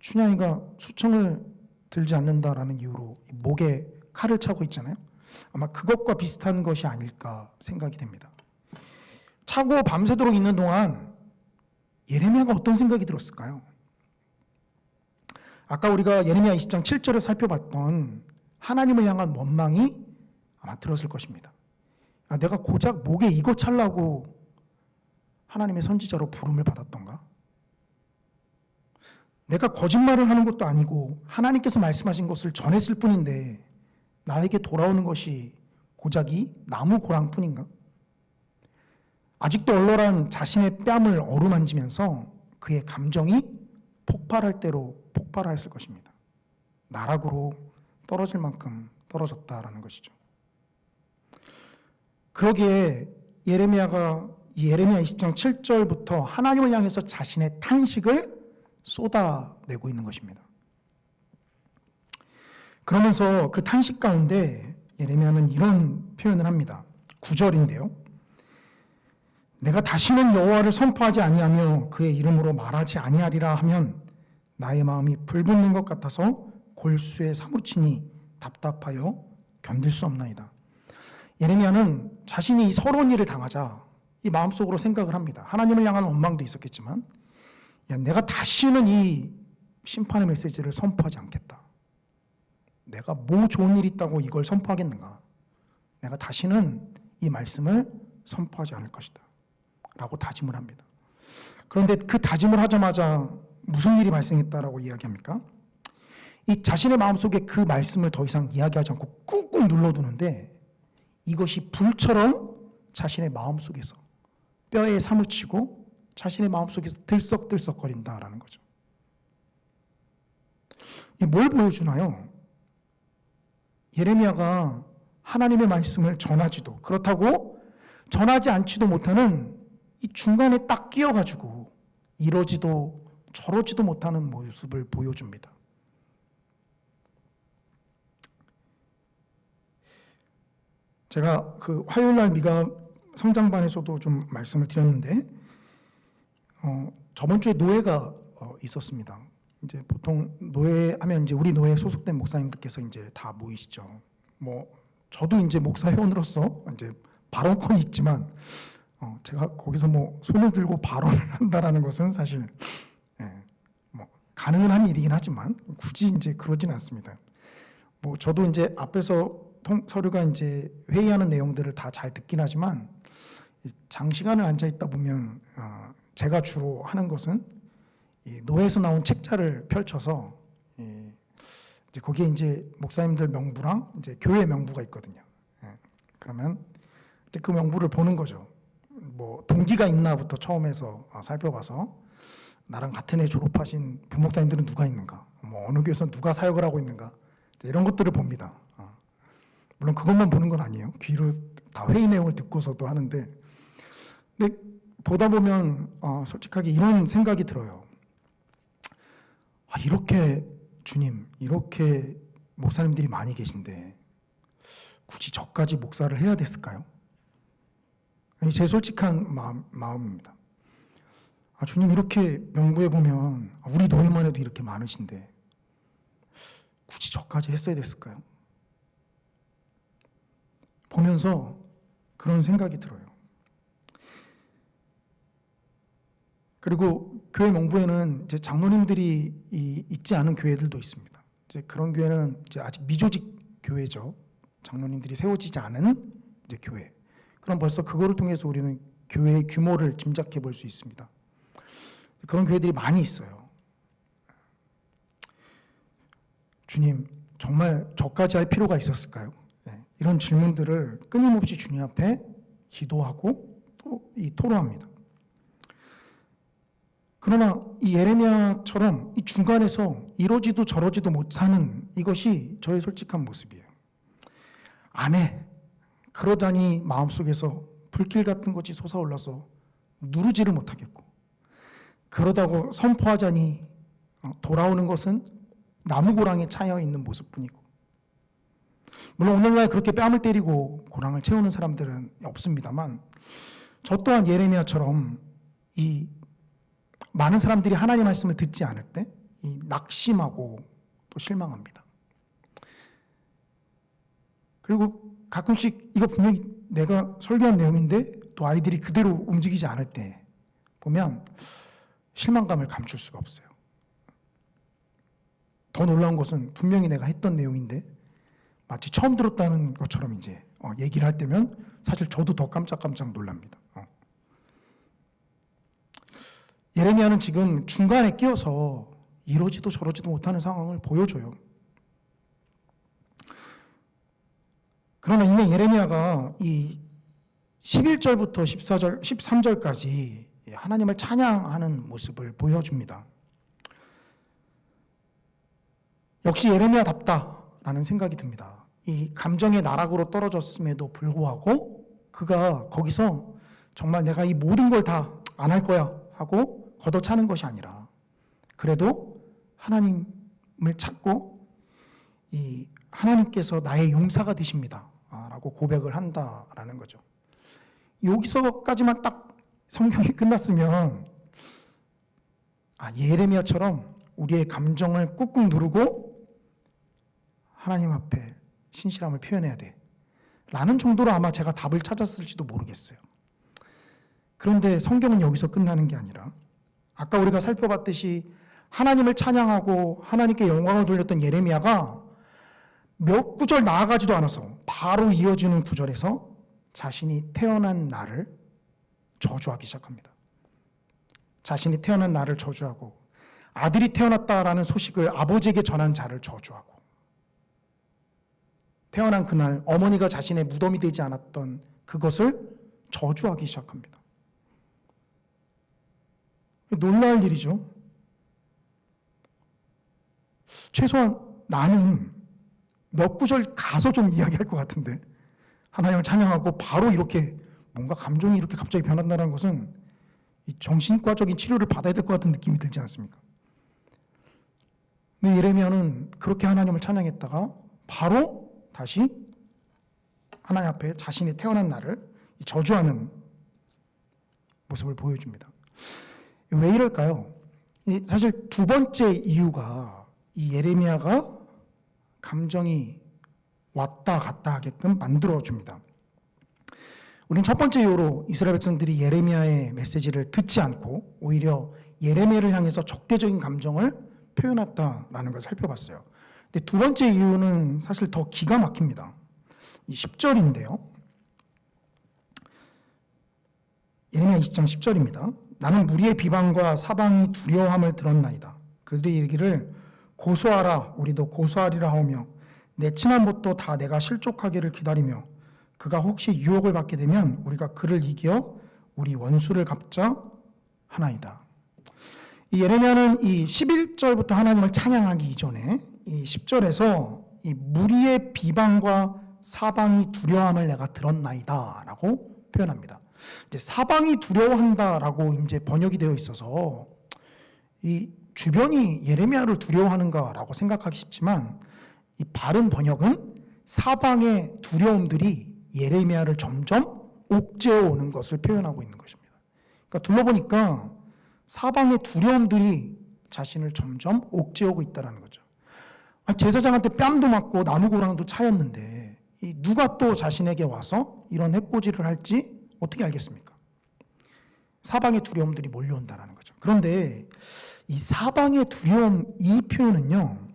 춘향이가 수청을 들지 않는다라는 이유로 목에 칼을 차고 있잖아요. 아마 그것과 비슷한 것이 아닐까 생각이 됩니다. 차고 밤새도록 있는 동안 예레미야가 어떤 생각이 들었을까요? 아까 우리가 예레미야 20장 7절을 살펴봤던 하나님을 향한 원망이 아마 들었을 것입니다. 내가 고작 목에 이거 찰라고 하나님의 선지자로 부름을 받았던가? 내가 거짓말을 하는 것도 아니고 하나님께서 말씀하신 것을 전했을 뿐인데 나에게 돌아오는 것이 고작 이 나무 고랑뿐인가? 아직도 얼얼한 자신의 뺨을 어루만지면서 그의 감정이 폭발할 대로 폭발하였을 것입니다. 나락으로 떨어질 만큼 떨어졌다라는 것이죠. 그러기에 예레미야가 이 예레미야 20장 7절부터 하나님을 향해서 자신의 탄식을 쏟아내고 있는 것입니다. 그러면서 그 탄식 가운데 예레미야는 이런 표현을 합니다. 9절인데요. 내가 다시는 여호와를 선포하지 아니하며 그의 이름으로 말하지 아니하리라 하면 나의 마음이 불붙는 것 같아서 골수에 사무치니 답답하여 견딜 수 없나이다. 예레미야는 자신이 이 서러운 일을 당하자 이 마음속으로 생각을 합니다. 하나님을 향한 원망도 있었겠지만 내가 다시는 이 심판의 메시지를 선포하지 않겠다. 내가 뭐 좋은 일이 있다고 이걸 선포하겠는가? 내가 다시는 이 말씀을 선포하지 않을 것이다. 라고 다짐을 합니다. 그런데 그 다짐을 하자마자 무슨 일이 발생했다라고 이야기합니까? 이 자신의 마음속에 그 말씀을 더 이상 이야기하지 않고 꾹꾹 눌러두는데 이것이 불처럼 자신의 마음속에서 뼈에 사무치고 자신의 마음속에서 들썩들썩거린다라는 거죠. 이게 뭘 보여주나요? 예레미야가 하나님의 말씀을 전하지도 그렇다고 전하지 않지도 못하는 이 중간에 딱 끼어가지고 이러지도 저러지도 못하는 모습을 보여줍니다. 제가 그 화요일날 미가 성장반에서도 좀 말씀을 드렸는데 저번 주에 노예가 있었습니다. 이제 보통 노예하면 이제 우리 노예에 소속된 목사님들께서 이제 다 모이시죠. 뭐 저도 이제 목사 회원으로서 이제 발언권이 있지만 제가 거기서 뭐 손을 들고 발언을 한다라는 것은 사실 뭐 가능은 한 일이긴 하지만 굳이 이제 그러진 않습니다. 뭐 저도 이제 앞에서 서류가 이제 회의하는 내용들을 다 잘 듣긴 하지만 장시간을 앉아 있다 보면 제가 주로 하는 것은 이 노예에서 나온 책자를 펼쳐서 이제 거기에 이제 목사님들 명부랑 이제 교회 명부가 있거든요. 그러면 이제 그 명부를 보는 거죠. 뭐 동기가 있나부터 처음에서 살펴봐서 나랑 같은 해 졸업하신 부목사님들은 누가 있는가, 뭐 어느 교회에서 누가 사역을 하고 있는가, 이런 것들을 봅니다. 물론 그것만 보는 건 아니에요. 귀로 다 회의 내용을 듣고서도 하는데, 근데 보다 보면 솔직하게 이런 생각이 들어요. 이렇게 주님, 이렇게 목사님들이 많이 계신데 굳이 저까지 목사를 해야 됐을까요? 제 솔직한 마음입니다. 주님, 이렇게 명부에 보면 우리 노예만 해도 이렇게 많으신데 굳이 저까지 했어야 됐을까요? 보면서 그런 생각이 들어요. 그리고 교회 명부에는 이제 장로님들이 있지 않은 교회들도 있습니다. 이제 그런 교회는 이제 아직 미조직 교회죠. 장로님들이 세워지지 않은 이제 교회. 그럼 벌써 그거를 통해서 우리는 교회의 규모를 짐작해 볼 수 있습니다. 그런 교회들이 많이 있어요. 주님, 정말 저까지 할 필요가 있었을까요? 이런 질문들을 끊임없이 주님 앞에 기도하고 또 토로합니다. 그러나 이 예레미야처럼 이 중간에서 이러지도 저러지도 못하는 이것이 저의 솔직한 모습이에요. 안 해. 그러다니 마음속에서 불길 같은 것이 솟아올라서 누르지를 못하겠고, 그러다고 선포하자니 돌아오는 것은 나무고랑에 차여 있는 모습뿐이고, 물론 오늘날 그렇게 뺨을 때리고 고랑을 채우는 사람들은 없습니다만, 저 또한 예레미야처럼 이 많은 사람들이 하나님 말씀을 듣지 않을 때 이 낙심하고 또 실망합니다. 그리고 가끔씩 이거 분명히 내가 설교한 내용인데 또 아이들이 그대로 움직이지 않을 때 보면 실망감을 감출 수가 없어요. 더 놀라운 것은 분명히 내가 했던 내용인데 마치 처음 들었다는 것처럼 이제 얘기를 할 때면 사실 저도 더 깜짝깜짝 놀랍니다. 예레미야는 지금 중간에 끼어서 이러지도 저러지도 못하는 상황을 보여줘요. 그러나 이내 예레미야가 이 11절부터 14절, 13절까지 하나님을 찬양하는 모습을 보여줍니다. 역시 예레미야답다라는 생각이 듭니다. 이 감정의 나락으로 떨어졌음에도 불구하고 그가 거기서 정말 내가 이 모든 걸 다 안 할 거야 하고 걷어차는 것이 아니라 그래도 하나님을 찾고 이 하나님께서 나의 용사가 되십니다 라고 고백을 한다라는 거죠. 여기서까지만 딱 성경이 끝났으면 예레미야처럼 우리의 감정을 꾹꾹 누르고 하나님 앞에 신실함을 표현해야 돼 라는 정도로 아마 제가 답을 찾았을지도 모르겠어요. 그런데 성경은 여기서 끝나는 게 아니라 아까 우리가 살펴봤듯이 하나님을 찬양하고 하나님께 영광을 돌렸던 예레미야가 몇 구절 나아가지도 않아서 바로 이어지는 구절에서 자신이 태어난 날을 저주하기 시작합니다. 자신이 태어난 날을 저주하고 아들이 태어났다라는 소식을 아버지에게 전한 자를 저주하고 태어난 그날 어머니가 자신의 무덤이 되지 않았던 그것을 저주하기 시작합니다. 놀라울 일이죠. 최소한 나는 몇 구절 가서 좀 이야기할 것 같은데 하나님을 찬양하고 바로 이렇게 뭔가 감정이 이렇게 갑자기 변한다는 것은 이 정신과적인 치료를 받아야 될 것 같은 느낌이 들지 않습니까? 근데 예레미야는 그렇게 하나님을 찬양했다가 바로 다시 하나님 앞에 자신이 태어난 날을 저주하는 모습을 보여줍니다. 왜 이럴까요? 사실 두 번째 이유가 이 예레미야가 감정이 왔다 갔다 하게끔 만들어줍니다. 우리는 첫 번째 이유로 이스라엘 백성들이 예레미야의 메시지를 듣지 않고 오히려 예레미야를 향해서 적대적인 감정을 표현했다라는 걸 살펴봤어요. 근데 두 번째 이유는 사실 더 기가 막힙니다. 이 10절인데요. 예레미야 20장 10절입니다. 나는 무리의 비방과 사방이 두려워함을 들었나이다. 그들이 이르기를 고소하라 우리도 고소하리라 하오며 내 친한 못도 다 내가 실족하기를 기다리며 그가 혹시 유혹을 받게 되면 우리가 그를 이겨 우리 원수를 갚자 하나이다. 이 예레미야는 이 11절부터 하나님을 찬양하기 이전에 이 10절에서 이 무리의 비방과 사방이 두려워함을 내가 들었나이다 라고 표현합니다. 이제 사방이 두려워한다라고 이제 번역이 되어 있어서 이 주변이 예레미야를 두려워하는가라고 생각하기 쉽지만 이 바른 번역은 사방의 두려움들이 예레미야를 점점 옥죄어 오는 것을 표현하고 있는 것입니다. 그러니까 둘러보니까 사방의 두려움들이 자신을 점점 옥죄어오고 있다는 거죠. 제사장한테 뺨도 맞고 나무고랑도 차였는데 누가 또 자신에게 와서 이런 해코지를 할지 어떻게 알겠습니까? 사방의 두려움들이 몰려온다는 거죠. 그런데 이 사방의 두려움 이 표현은요,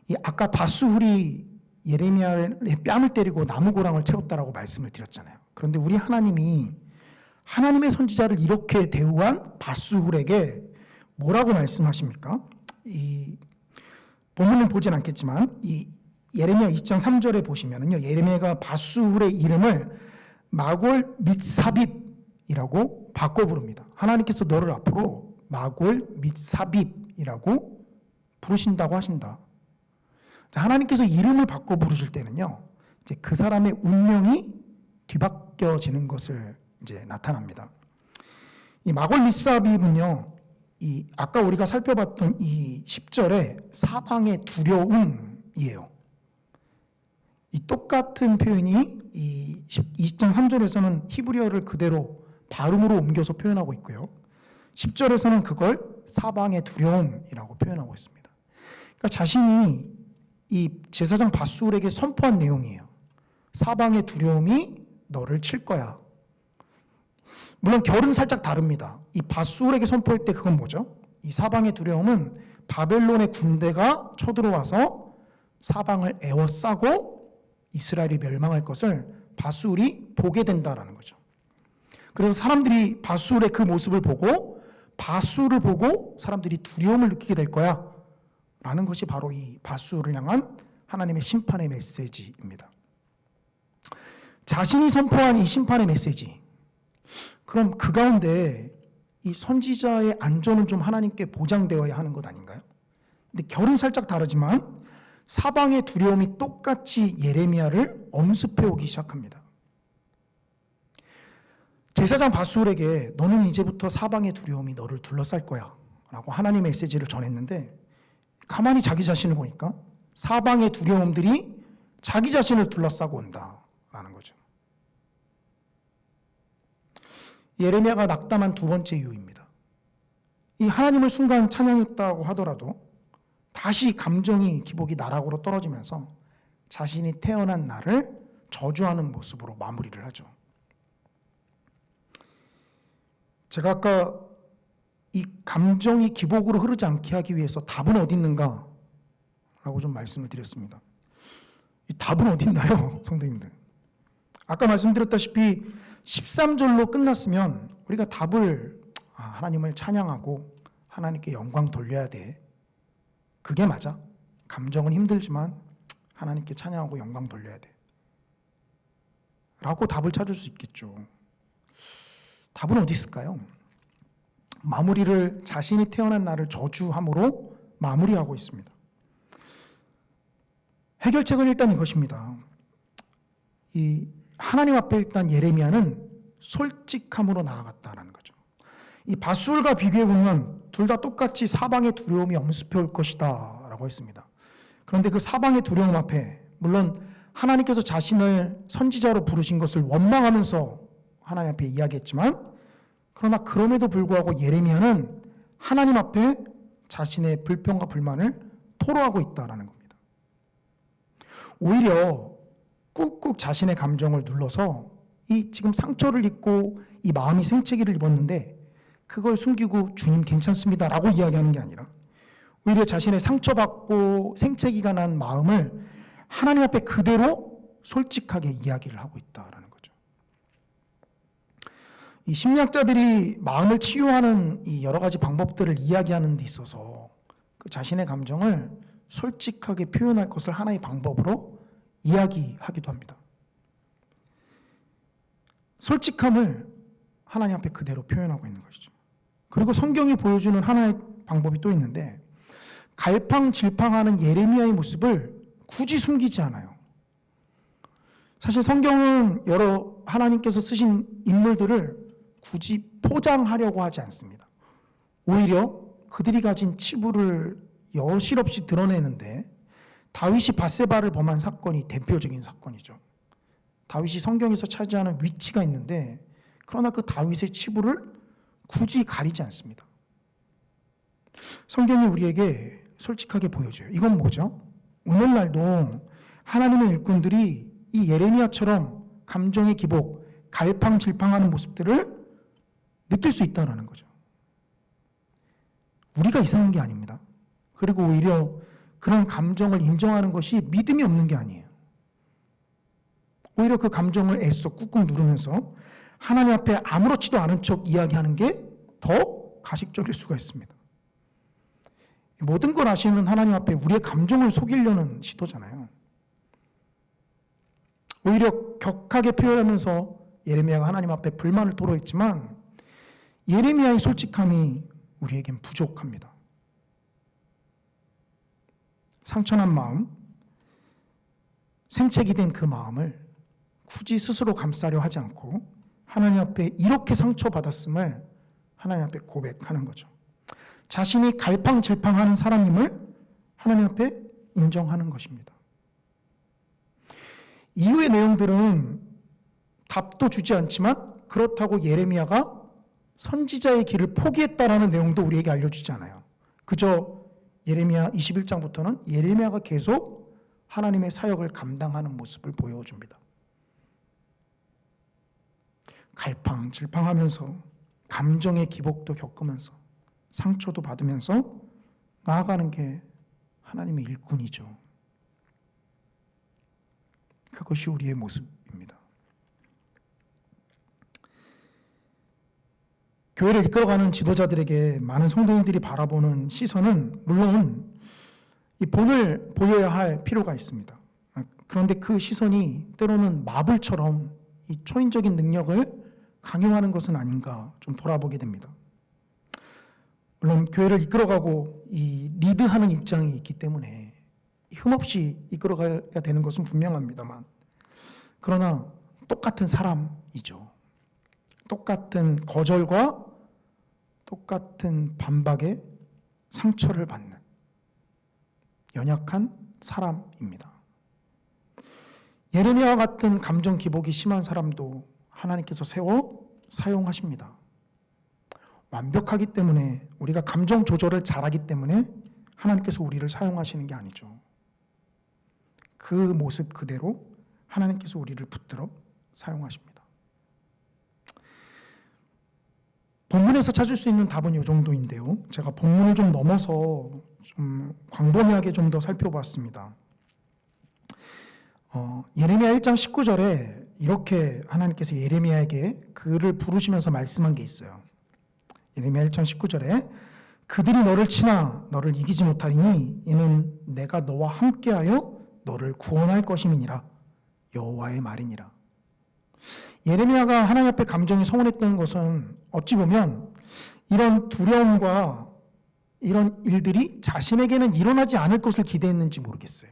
이 아까 바수훌이 예레미야의 뺨을 때리고 나무고랑을 채웠다라고 말씀을 드렸잖아요. 그런데 우리 하나님이 하나님의 선지자를 이렇게 대우한 바수훌에게 뭐라고 말씀하십니까? 이 본문은 보진 않겠지만 이 예레미야 20장 3절에 보시면은요, 예레미야가 바수훌의 이름을 마골 밋사빕이라고 바꿔 부릅니다. 하나님께서 너를 앞으로 마골 밋사빕이라고 부르신다고 하신다. 하나님께서 이름을 바꿔 부르실 때는요, 이제 그 사람의 운명이 뒤바뀌어지는 것을 이제 나타납니다. 이 마골 밋사빕은요, 이 아까 우리가 살펴봤던 이 10절에 사방의 두려움이에요. 이 똑같은 표현이 이 20장 3절에서는 히브리어를 그대로 발음으로 옮겨서 표현하고 있고요. 10절에서는 그걸 사방의 두려움이라고 표현하고 있습니다. 그러니까 자신이 이 제사장 바수울에게 선포한 내용이에요. 사방의 두려움이 너를 칠 거야. 물론 결은 살짝 다릅니다. 이 바수울에게 선포할 때 그건 뭐죠? 이 사방의 두려움은 바벨론의 군대가 쳐들어와서 사방을 에워싸고 이스라엘이 멸망할 것을 바수울이 보게 된다라는 거죠. 그래서 사람들이 바수울의 그 모습을 보고 바수울을 보고 사람들이 두려움을 느끼게 될 거야 라는 것이 바로 이 바수울을 향한 하나님의 심판의 메시지입니다. 자신이 선포한 이 심판의 메시지, 그럼 그 가운데 이 선지자의 안전은 좀 하나님께 보장되어야 하는 것 아닌가요? 근데 결은 살짝 다르지만 사방의 두려움이 똑같이 예레미야를 엄습해 오기 시작합니다. 제사장 바수울에게 너는 이제부터 사방의 두려움이 너를 둘러쌀 거야 라고 하나님의 메시지를 전했는데, 가만히 자기 자신을 보니까 사방의 두려움들이 자기 자신을 둘러싸고 온다라는 거죠. 예레미야가 낙담한 두 번째 이유입니다. 이 하나님을 순간 찬양했다고 하더라도 다시 감정이 기복이 나락으로 떨어지면서 자신이 태어난 날을 저주하는 모습으로 마무리를 하죠. 제가 아까 이 감정이 기복으로 흐르지 않게 하기 위해서 답은 어디 있는가? 라고 좀 말씀을 드렸습니다. 이 답은 어디 있나요? 성도님들. 아까 말씀드렸다시피 13절로 끝났으면 우리가 답을 하나님을 찬양하고 하나님께 영광 돌려야 돼. 그게 맞아. 감정은 힘들지만 하나님께 찬양하고 영광 돌려야 돼. 라고 답을 찾을 수 있겠죠. 답은 어디 있을까요? 마무리를 자신이 태어난 날을 저주함으로 마무리하고 있습니다. 해결책은 일단 이것입니다. 이 하나님 앞에 일단 예레미야는 솔직함으로 나아갔다라는 거죠. 이 바수울과 비교해 보면 둘 다 똑같이 사방의 두려움이 엄습해 올 것이다 라고 했습니다. 그런데 그 사방의 두려움 앞에 물론 하나님께서 자신을 선지자로 부르신 것을 원망하면서 하나님 앞에 이야기했지만, 그러나 그럼에도 불구하고 예레미야는 하나님 앞에 자신의 불평과 불만을 토로하고 있다라는 겁니다. 오히려 꾹꾹 자신의 감정을 눌러서 이 지금 상처를 입고 이 마음이 생채기를 입었는데 그걸 숨기고 주님 괜찮습니다 라고 이야기하는 게 아니라 오히려 자신의 상처받고 생채기가 난 마음을 하나님 앞에 그대로 솔직하게 이야기를 하고 있다라는 거죠. 이 심리학자들이 마음을 치유하는 이 여러 가지 방법들을 이야기하는 데 있어서 그 자신의 감정을 솔직하게 표현할 것을 하나의 방법으로 이야기하기도 합니다. 솔직함을 하나님 앞에 그대로 표현하고 있는 것이죠. 그리고 성경이 보여주는 하나의 방법이 또 있는데, 갈팡질팡하는 예레미야의 모습을 굳이 숨기지 않아요. 사실 성경은 여러 하나님께서 쓰신 인물들을 굳이 포장하려고 하지 않습니다. 오히려 그들이 가진 치부를 여실없이 드러내는데, 다윗이 밧세바를 범한 사건이 대표적인 사건이죠. 다윗이 성경에서 차지하는 위치가 있는데, 그러나 그 다윗의 치부를 굳이 가리지 않습니다. 성경이 우리에게 솔직하게 보여줘요. 이건 뭐죠? 오늘날도 하나님의 일꾼들이 이 예레미야처럼 감정의 기복, 갈팡질팡하는 모습들을 느낄 수 있다는 거죠. 우리가 이상한 게 아닙니다. 그리고 오히려 그런 감정을 인정하는 것이 믿음이 없는 게 아니에요. 오히려 그 감정을 애써 꾹꾹 누르면서 하나님 앞에 아무렇지도 않은 척 이야기하는 게 더 가식적일 수가 있습니다. 모든 걸 아시는 하나님 앞에 우리의 감정을 속이려는 시도잖아요. 오히려 격하게 표현하면서 예레미야가 하나님 앞에 불만을 토로했지만 예레미야의 솔직함이 우리에겐 부족합니다. 상처난 마음, 생채기 된 그 마음을 굳이 스스로 감싸려 하지 않고 하나님 앞에 이렇게 상처받았음을 하나님 앞에 고백하는 거죠. 자신이 갈팡질팡하는 사람임을 하나님 앞에 인정하는 것입니다. 이후의 내용들은 답도 주지 않지만 그렇다고 예레미야가 선지자의 길을 포기했다라는 내용도 우리에게 알려주지 않아요. 그저 예레미야 21장부터는 예레미야가 계속 하나님의 사역을 감당하는 모습을 보여줍니다. 갈팡질팡하면서 감정의 기복도 겪으면서 상처도 받으면서 나아가는 게 하나님의 일꾼이죠. 그것이 우리의 모습입니다. 교회를 이끌어가는 지도자들에게 많은 성도님들이 바라보는 시선은 물론 이 본을 보여야 할 필요가 있습니다. 그런데 그 시선이 때로는 마블처럼 이 초인적인 능력을 강요하는 것은 아닌가 좀 돌아보게 됩니다. 물론 교회를 이끌어가고 이 리드하는 입장이 있기 때문에 흠없이 이끌어가야 되는 것은 분명합니다만, 그러나 똑같은 사람이죠. 똑같은 거절과 똑같은 반박에 상처를 받는 연약한 사람입니다. 예레미야와 같은 감정 기복이 심한 사람도 하나님께서 세워 사용하십니다. 완벽하기 때문에, 우리가 감정 조절을 잘하기 때문에 하나님께서 우리를 사용하시는 게 아니죠. 그 모습 그대로 하나님께서 우리를 붙들어 사용하십니다. 본문에서 찾을 수 있는 답은 이 정도인데요. 제가 본문을 좀 넘어서 좀 광범위하게 좀 더 살펴봤습니다. 예레미야 1장 19절에 이렇게 하나님께서 예레미야에게 그를 부르시면서 말씀한 게 있어요. 예레미야 1장 19절에 그들이 너를 치나 너를 이기지 못하리니 이는 내가 너와 함께하여 너를 구원할 것임이니라. 여호와의 말이니라. 예레미야가 하나님 앞에 감정이 서운했던 것은 어찌 보면 이런 두려움과 이런 일들이 자신에게는 일어나지 않을 것을 기대했는지 모르겠어요.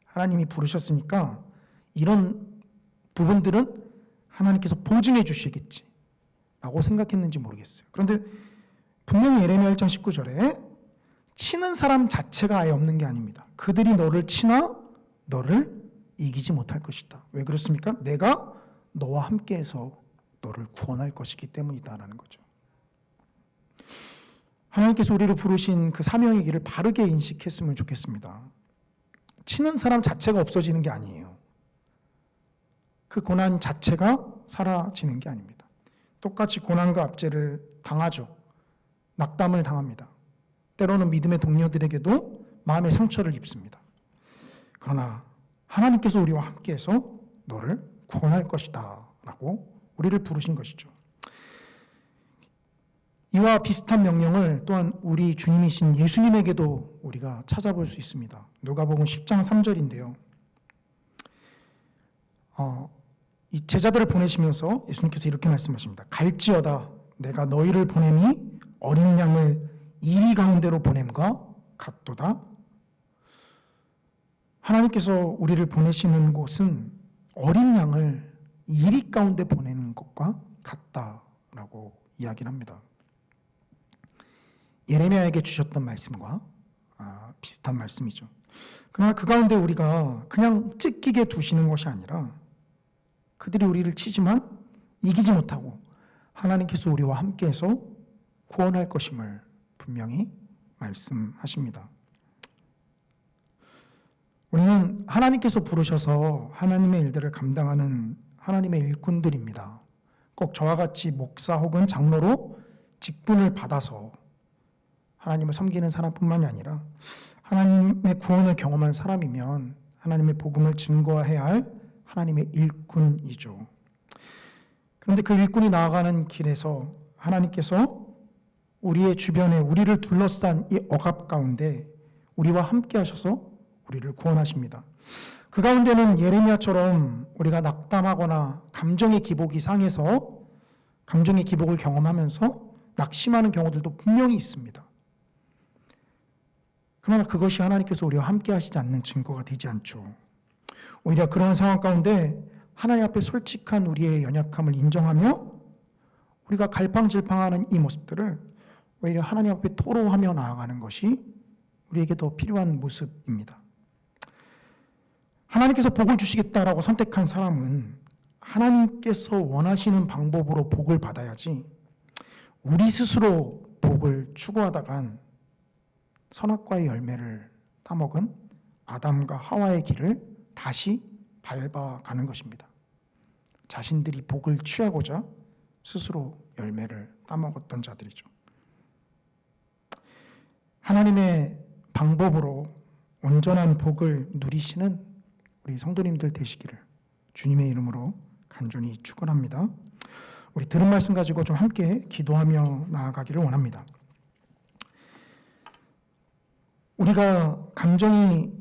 하나님이 부르셨으니까 이런 부분들은 하나님께서 보증해 주시겠지 라고 생각했는지 모르겠어요. 그런데 분명히 예레미야 1장 19절에 치는 사람 자체가 아예 없는 게 아닙니다. 그들이 너를 치나 너를 이기지 못할 것이다. 왜 그렇습니까? 내가 너와 함께해서 너를 구원할 것이기 때문이다라는 거죠. 하나님께서 우리를 부르신 그 사명의 길을 바르게 인식했으면 좋겠습니다. 치는 사람 자체가 없어지는 게 아니에요. 그 고난 자체가 사라지는 게 아닙니다. 똑같이 고난과 압제를 당하죠. 낙담을 당합니다. 때로는 믿음의 동료들에게도 마음의 상처를 입습니다. 그러나 하나님께서 우리와 함께해서 너를 구원할 것이다 라고 우리를 부르신 것이죠. 이와 비슷한 명령을 또한 우리 주님이신 예수님에게도 우리가 찾아볼 수 있습니다. 누가복음 10장 3절인데요. 이 제자들을 보내시면서 예수님께서 이렇게 말씀하십니다. 갈지어다 내가 너희를 보냄이 어린 양을 이리 가운데로 보냄과 같도다. 하나님께서 우리를 보내시는 곳은 어린 양을 이리 가운데 보내는 것과 같다라고 이야기를 합니다. 예레미야에게 주셨던 말씀과 비슷한 말씀이죠. 그러나 그 가운데 우리가 그냥 찢기게 두시는 것이 아니라 그들이 우리를 치지만 이기지 못하고 하나님께서 우리와 함께해서 구원할 것임을 분명히 말씀하십니다. 우리는 하나님께서 부르셔서 하나님의 일들을 감당하는 하나님의 일꾼들입니다. 꼭 저와 같이 목사 혹은 장로로 직분을 받아서 하나님을 섬기는 사람뿐만이 아니라 하나님의 구원을 경험한 사람이면 하나님의 복음을 증거해야 할 하나님의 일꾼이죠. 그런데 그 일꾼이 나아가는 길에서 하나님께서 우리의 주변에 우리를 둘러싼 이 억압 가운데 우리와 함께 하셔서 우리를 구원하십니다. 그 가운데는 예레미야처럼 우리가 낙담하거나 감정의 기복이 상해서 감정의 기복을 경험하면서 낙심하는 경우들도 분명히 있습니다. 그러나 그것이 하나님께서 우리와 함께 하시지 않는 증거가 되지 않죠. 오히려 그런 상황 가운데 하나님 앞에 솔직한 우리의 연약함을 인정하며 우리가 갈팡질팡하는 이 모습들을 오히려 하나님 앞에 토로하며 나아가는 것이 우리에게 더 필요한 모습입니다. 하나님께서 복을 주시겠다라고 선택한 사람은 하나님께서 원하시는 방법으로 복을 받아야지 우리 스스로 복을 추구하다간 선악과의 열매를 따먹은 아담과 하와의 길을 다시 밟아가는 것입니다. 자신들이 복을 취하고자 스스로 열매를 따먹었던 자들이죠. 하나님의 방법으로 온전한 복을 누리시는 우리 성도님들 되시기를 주님의 이름으로 간절히 축원합니다. 우리 들은 말씀 가지고 좀 함께 기도하며 나아가기를 원합니다. 우리가 감정이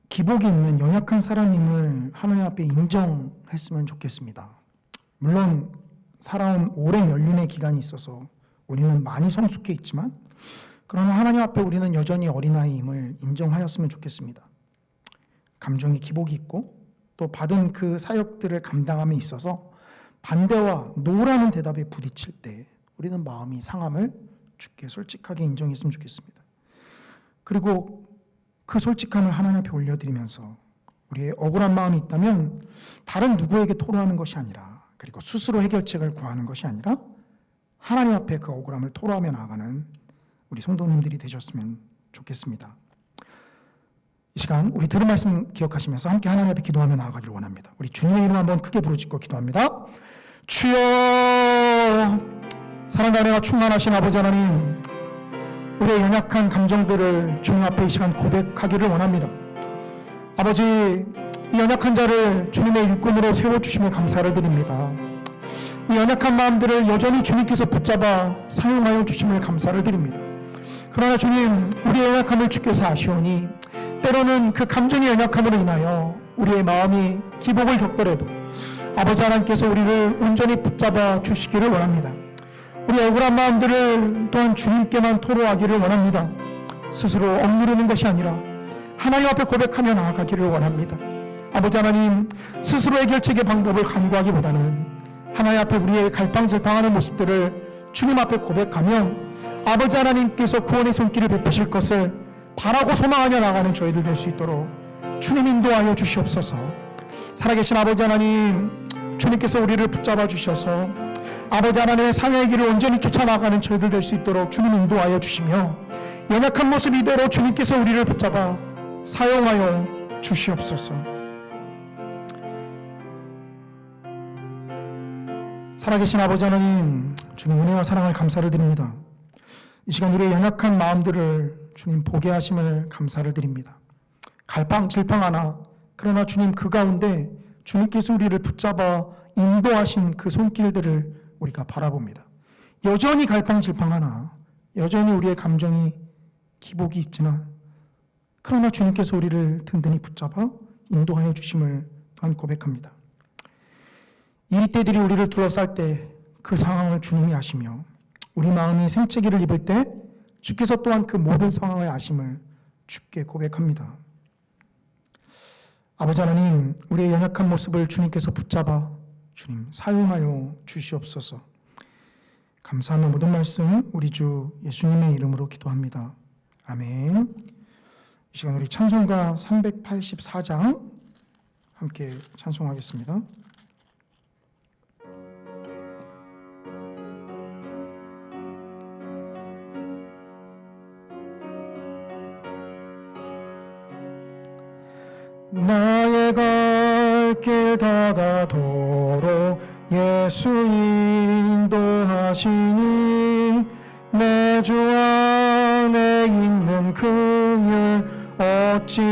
기복이 있는 연약한 사람임을 하나님 앞에 인정했으면 좋겠습니다. 물론 살아온 오랜 연륜의 기간이 있어서 우리는 많이 성숙해 있지만 그러나 하나님 앞에 우리는 여전히 어린아이임을 인정하였으면 좋겠습니다. 감정이 기복이 있고 또 받은 그 사역들을 감당함에 있어서 반대와 노라는 대답에 부딪힐 때 우리는 마음이 상함을 주께 솔직하게 인정했으면 좋겠습니다. 그리고 그 솔직함을 하나님 앞에 올려드리면서 우리의 억울한 마음이 있다면 다른 누구에게 토로하는 것이 아니라 그리고 스스로 해결책을 구하는 것이 아니라 하나님 앞에 그 억울함을 토로하며 나아가는 우리 성도님들이 되셨으면 좋겠습니다. 이 시간 우리 들은 말씀 기억하시면서 함께 하나님 앞에 기도하며 나아가기를 원합니다. 우리 주님의 이름 한번 크게 부르짖고 기도합니다. 주여, 사랑과 은혜가 충만하신 아버지 하나님, 우리의 연약한 감정들을 주님 앞에 이 시간 고백하기를 원합니다. 아버지, 이 연약한 자를 주님의 일꾼으로 세워주시며 감사를 드립니다. 이 연약한 마음들을 여전히 주님께서 붙잡아 사용하여 주심을 감사를 드립니다. 그러나 주님, 우리의 연약함을 주께서 아시오니 때로는 그 감정의 연약함으로 인하여 우리의 마음이 기복을 겪더라도 아버지 하나님께서 우리를 온전히 붙잡아 주시기를 원합니다. 우리 억울한 마음들을 또한 주님께만 토로하기를 원합니다. 스스로 억누르는 것이 아니라 하나님 앞에 고백하며 나아가기를 원합니다. 아버지 하나님, 스스로 해결책의 방법을 간구하기보다는 하나님 앞에 우리의 갈팡질팡하는 모습들을 주님 앞에 고백하며 아버지 하나님께서 구원의 손길을 베푸실 것을 바라고 소망하며 나가는 저희들 될 수 있도록 주님 인도하여 주시옵소서. 살아계신 아버지 하나님, 주님께서 우리를 붙잡아 주셔서 아버지 하나님의 사명의 길을 온전히 쫓아나가는 저희들 될 수 있도록 주님 인도하여 주시며 연약한 모습 이대로 주님께서 우리를 붙잡아 사용하여 주시옵소서. 살아계신 아버지 하나님, 주님 은혜와 사랑을 감사를 드립니다. 이 시간 우리의 연약한 마음들을 주님 보게 하심을 감사를 드립니다. 갈팡질팡하나 그러나 주님 그 가운데 주님께서 우리를 붙잡아 인도하신 그 손길들을 우리가 바라봅니다. 여전히 갈팡질팡하나 여전히 우리의 감정이 기복이 있지만 그러나 주님께서 우리를 든든히 붙잡아 인도하여 주심을 또한 고백합니다. 이리때들이 우리를 둘러쌀 때 그 상황을 주님이 아시며 우리 마음이 생채기를 입을 때 주께서 또한 그 모든 상황을 아심을 주께 고백합니다. 아버지 하나님, 우리의 연약한 모습을 주님께서 붙잡아 주님 사용하여 주시옵소서. 감사하며 모든 말씀 우리 주 예수님의 이름으로 기도합니다. 아멘. 이 시간 우리 찬송가 384장 함께 찬송하겠습니다. 나의 갈 길 다가도록 예수 인도하시니 내 주 안에 있는 긍휼 어찌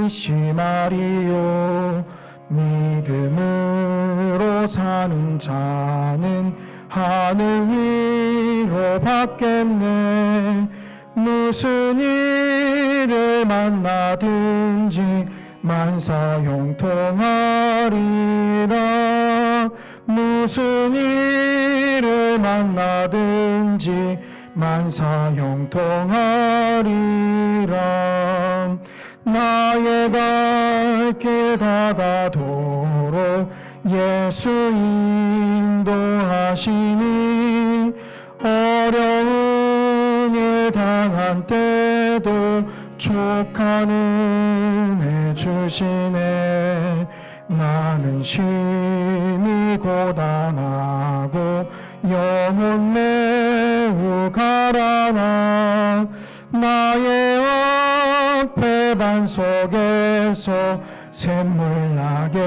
의심하리요. 믿음으로 사는 자는 하늘 위로 받겠네. 무슨 일을 만나든지 만사형통하리라. 무슨 일을 만나든지 만사형통하리라. 나의 갈 길 다가도록 예수 인도하시니 어려운 일 당한 때도 족한 은혜 주시네. 나는 심히 고단하고 영혼 매우 가라나. 나의 앞에 반석에서 샘물 나게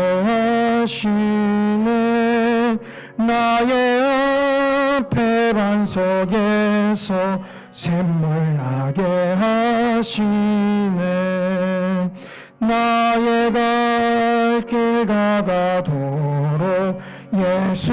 하시네. 나의 앞에 반석에서 샘물 나게 하시네. 나의 갈 길 다가도록 예수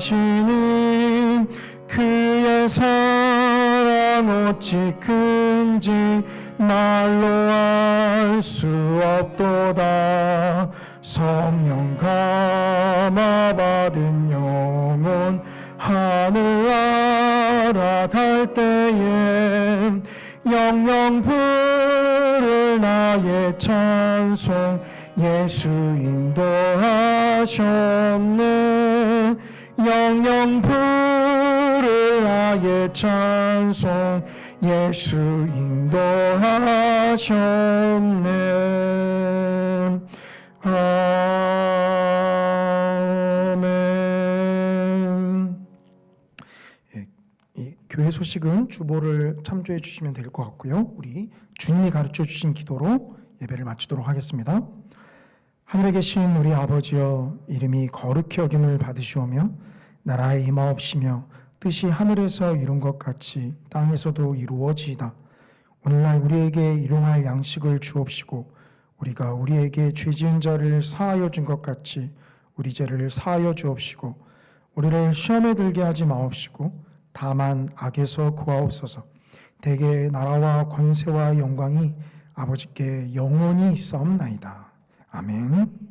인도하시니 그의 사랑 어찌 큰지 말로 알 수 없도다. 성령 감화 받은 영혼 하늘 알아갈 때에 영영 부를 나의 찬송 예수 인도하셨네. 영영 부를 나의 찬송 예수 인도하셨네. 아멘. 이 교회 소식은 주보를 참조해 주시면 될 것 같고요. 우리 주님이 가르쳐 주신 기도로 예배를 마치도록 하겠습니다. 하늘에 계신 우리 아버지여, 이름이 거룩히 여김을 받으시오며 나라의 임하옵시며 뜻이 하늘에서 이룬 것 같이 땅에서도 이루어지이다. 오늘날 우리에게 일용할 양식을 주옵시고 우리가 우리에게 죄 지은 자를 사하여 준 것 같이 우리 죄를 사하여 주옵시고 우리를 시험에 들게 하지 마옵시고 다만 악에서 구하옵소서. 대개 나라와 권세와 영광이 아버지께 영원히 있사옵나이다. 아멘.